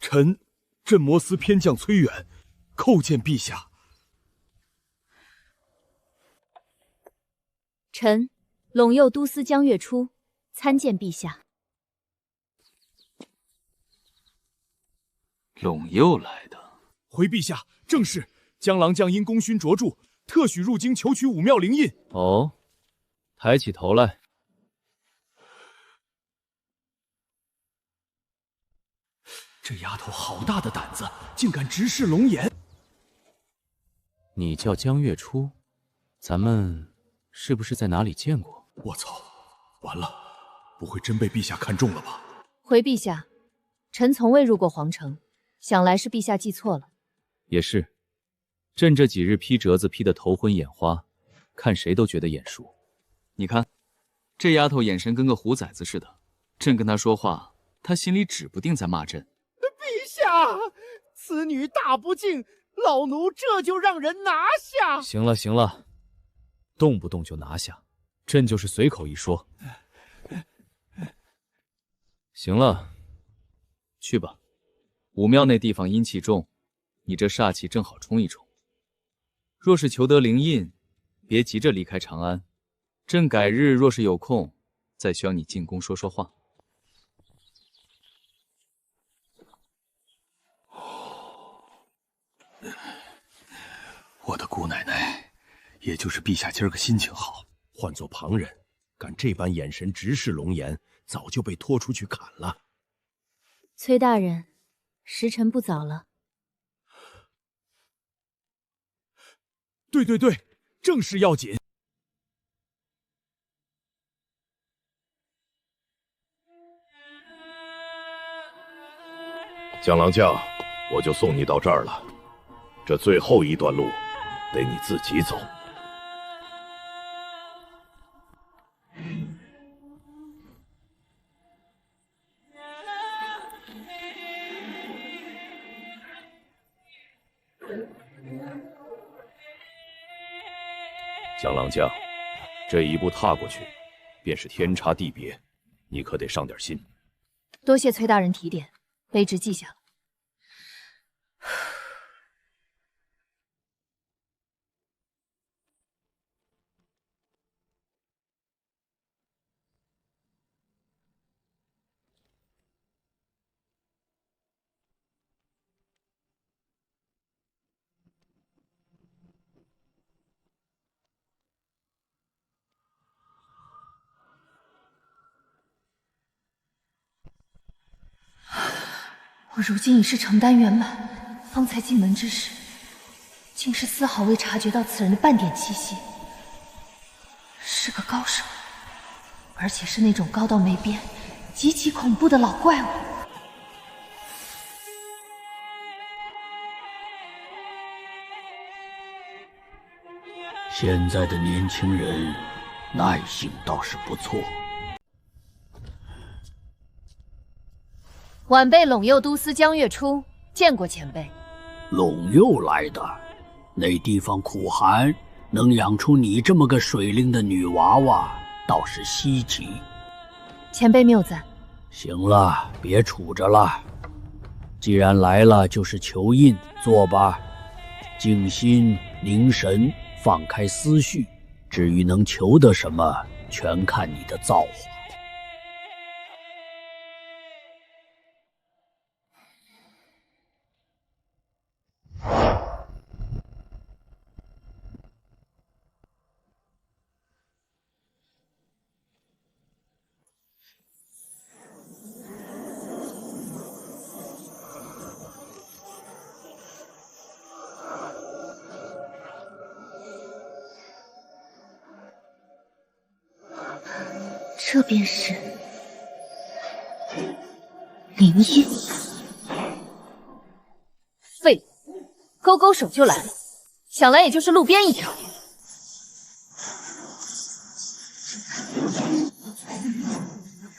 臣镇魔司偏将崔远叩见陛下。臣陇右都司江月初参见陛下。陇右来的，回陛下，正是江郎将因功勋卓著，特许入京求取武庙灵印。哦，抬起头来。这丫头好大的胆子，竟敢直视龙颜！你叫江月初，咱们是不是在哪里见过？我操，完了，不会真被陛下看中了吧？回陛下，臣从未入过皇城，想来是陛下记错了。也是，朕这几日批折子批得头昏眼花，看谁都觉得眼熟。你看，这丫头眼神跟个虎崽子似的，朕跟她说话，她心里指不定在骂朕。陛下，此女大不敬，老奴这就让人拿下。行了行了，动不动就拿下，朕就是随口一说。行了，去吧。武庙那地方阴气重，你这煞气正好冲一冲。若是求得灵印，别急着离开长安，朕改日若是有空，再需要你进宫说说话。我的姑奶奶，也就是陛下今儿个心情好，换做旁人，敢这般眼神直视龙颜，早就被拖出去砍了。崔大人，时辰不早了。对对对，正事要紧。江郎将，我就送你到这儿了，这最后一段路，得你自己走。江郎将，这一步踏过去，便是天差地别，你可得上点心。多谢崔大人提点，卑职记下了。我如今已是成丹圆满，方才进门之时，竟是丝毫未察觉到此人的半点气息。是个高手，而且是那种高到没边、极其恐怖的老怪物。现在的年轻人耐性倒是不错。晚辈陇右都司江月初见过前辈。陇右来的，那地方苦寒，能养出你这么个水灵的女娃娃，倒是稀奇。前辈谬赞。行了，别杵着了。既然来了，就是求印，坐吧。静心凝神，放开思绪。至于能求得什么，全看你的造化。这便是灵印。废物，勾勾手就来了，想来也就是路边一条。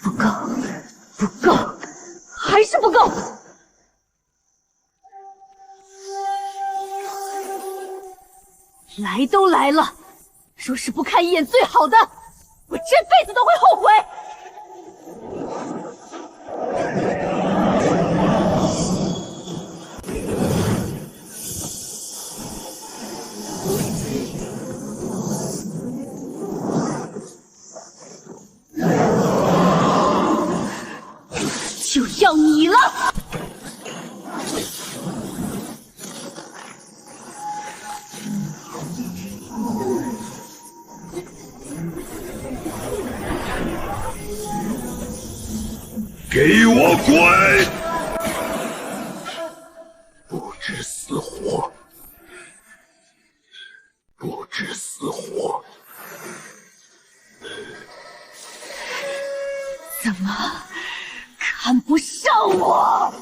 不够，不够，还是不够！来都来了，若是不看一眼最好的，我这辈子都会后悔。就要你了！给我滚！什么？看不上我？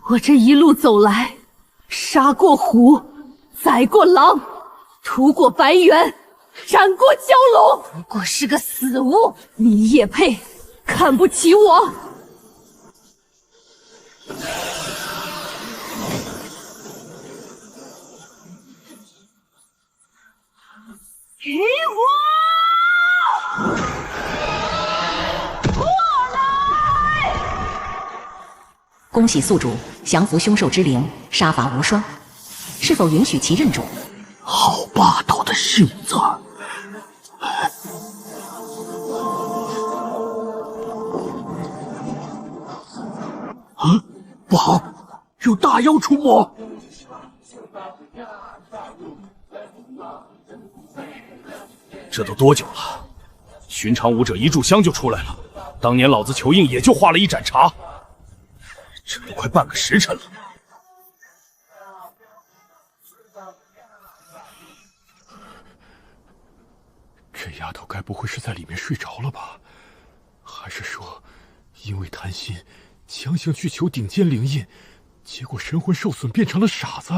我这一路走来，杀过虎，宰过狼，屠过白猿，斩过蛟龙，不过是个死物，你也配看不起我？给我！过来！恭喜宿主降服凶兽之灵，杀伐无双，是否允许其认主？好霸道的性子！啊，不好，有大妖出没！这都多久了？寻常武者一炷香就出来了，当年老子裘印也就画了一盏茶，这都快半个时辰了。这丫头该不会是在里面睡着了吧？还是说，因为贪心，强行去求顶尖灵印，结果神魂受损，变成了傻子？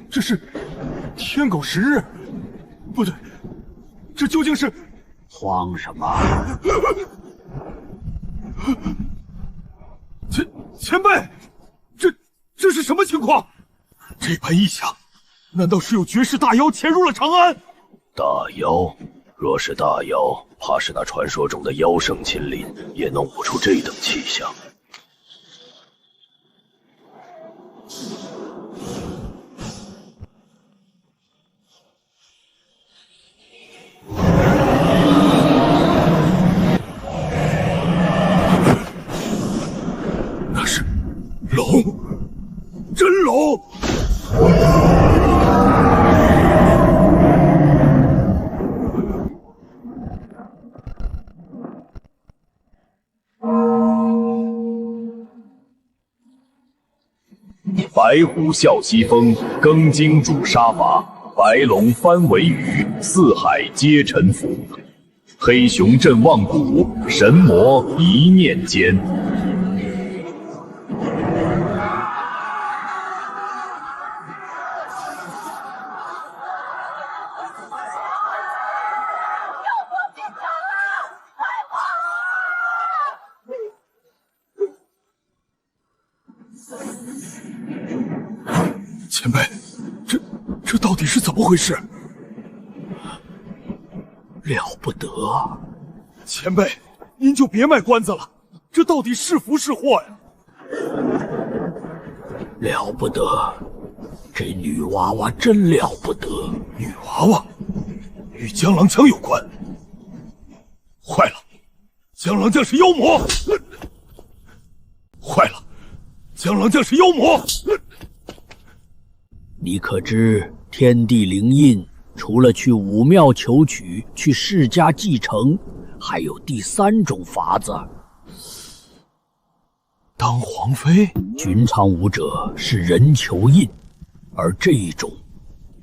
这是天狗食日，不对，这究竟是慌什么？前辈，这是什么情况？这般异响，难道是有绝世大妖潜入了长安？大妖，若是大妖，怕是那传说中的妖圣亲临，也弄不出这等气象。那是龙，真龙！白虎啸西风，庚金主杀伐；白龙翻尾羽，四海皆臣服。黑熊震万古，神魔一念间。前辈，这到底是怎么回事？了不得！前辈，您就别卖关子了，这到底是福是祸呀？了不得，这女娃娃真了不得。女娃娃与江郎将有关。坏了，江郎将是妖魔！坏了，江郎将是妖魔！你可知天地灵印除了去武庙求取、去世家继承，还有第三种法子。当皇妃？寻常武者是人求印，而这一种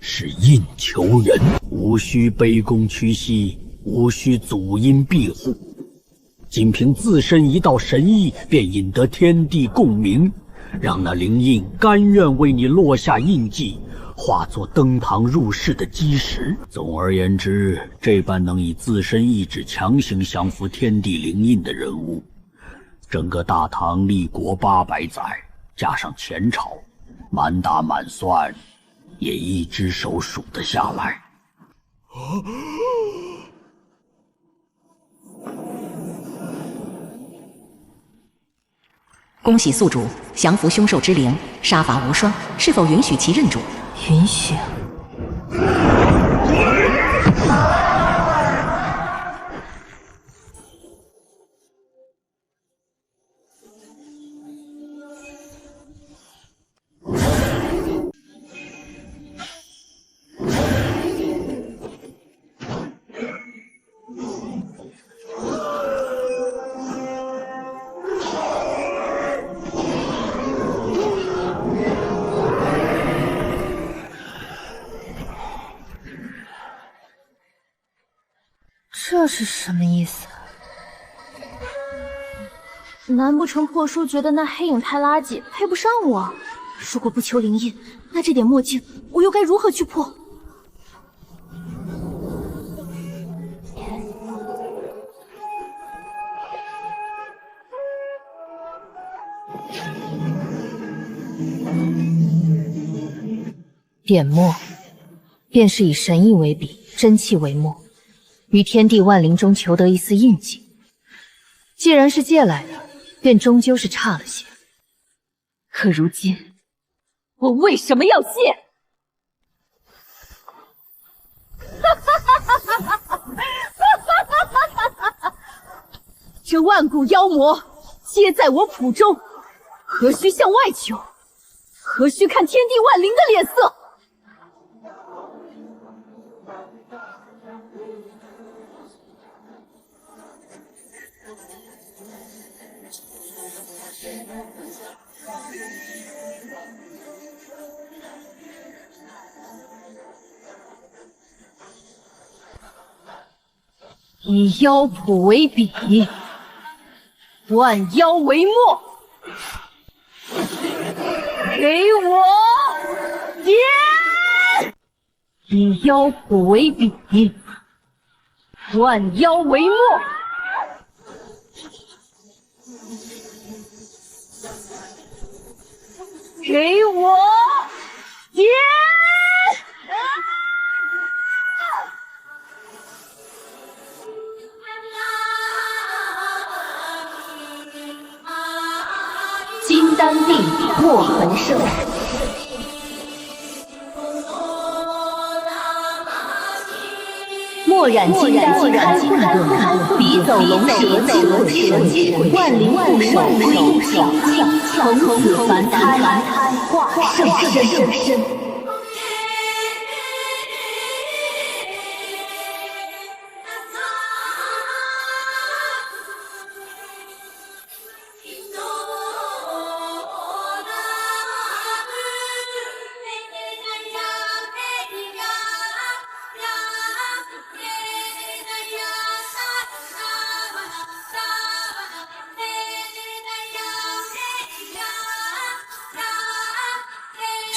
是印求人，无需卑躬屈膝，无需祖荫庇护，仅凭自身一道神意，便引得天地共鸣，让那灵印甘愿为你落下印记，化作登堂入室的基石。总而言之，这般能以自身意志强行降服天地灵印的人物，整个大唐立国800载，加上前朝，满打满算，也一只手数得下来。恭喜宿主降服凶兽之灵，杀伐无双，是否允许其认主？允许。是什么意思？难不成破叔觉得那黑影太垃圾，配不上我？如果不求灵印，那这点墨镜我又该如何去破？点墨，便是以神意为笔，真气为墨，于天地万灵中求得一丝印记。既然是借来的，便终究是差了些。可如今，我为什么要谢？这万古妖魔皆在我谱中，何须向外求？何须看天地万灵的脸色？以妖谱为笔，万妖为墨，给我点！以妖谱为笔，万妖为墨，给我点！金丹地墨痕生，墨染金丹开混沌，笔走龙蛇气混神，万灵护手归小径，从此凡胎化圣身。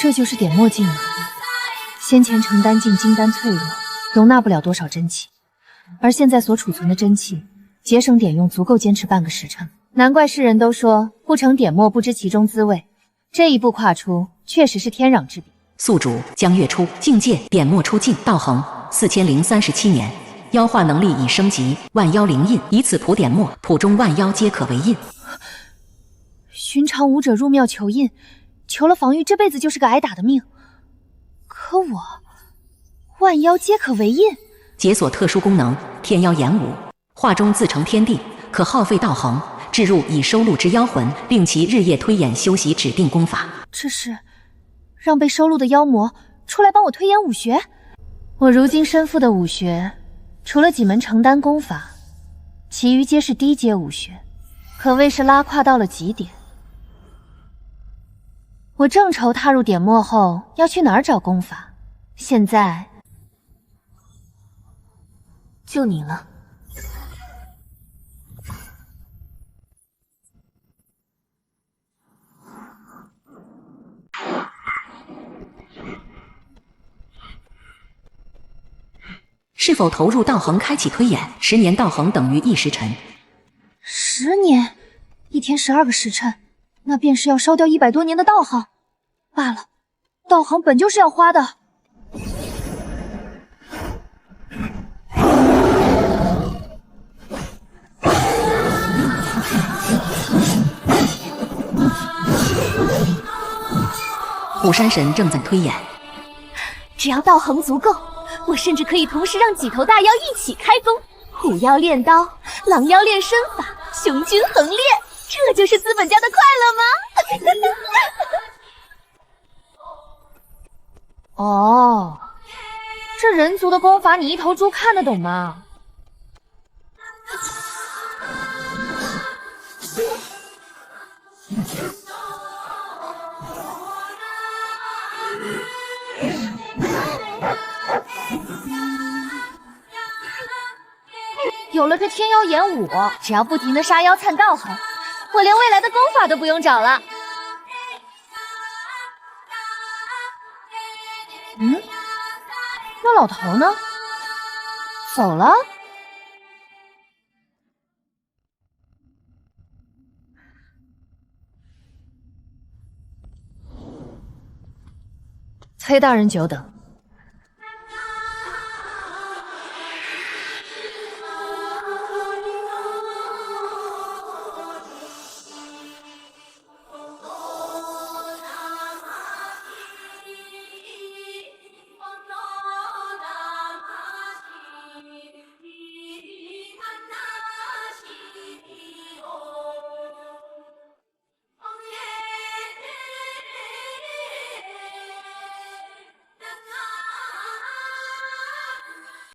这就是点墨镜啊！先前成丹镜金丹脆弱，容纳不了多少真气，而现在所储存的真气，节省点用足够坚持半个时辰。难怪世人都说不成点墨不知其中滋味。这一步跨出，确实是天壤之别。宿主江月初，境界点墨出境，道行4037年，妖化能力已升级，万妖灵印，以此谱点墨，谱中万妖皆可为印。寻常武者入庙求印，求了防御，这辈子就是个挨打的命。可我，万妖皆可为印，解锁特殊功能，天妖演武，画中自成天地，可耗费道行，置入已收录之妖魂，令其日夜推演修习指定功法。这是让被收录的妖魔出来帮我推演武学。我如今身负的武学，除了几门成丹功法，其余皆是低阶武学，可谓是拉胯到了极点。我正愁踏入点墨后要去哪儿找功法，现在就你了。是否投入道行开启推演？10年道行等于1时辰。10年，1天12个时辰，那便是要烧掉100多年的道行。罢了，道行本就是要花的。虎山神正在推演，只要道行足够，我甚至可以同时让几头大妖一起开工。虎妖练刀，狼妖练身法，雄军横练，这就是资本家的快乐吗？哦，这人族的功法你一头猪看得懂吗？有了这天妖演武，只要不停的杀妖窜道行，我连未来的功法都不用找了。嗯，那老头呢？走了？崔大人久等。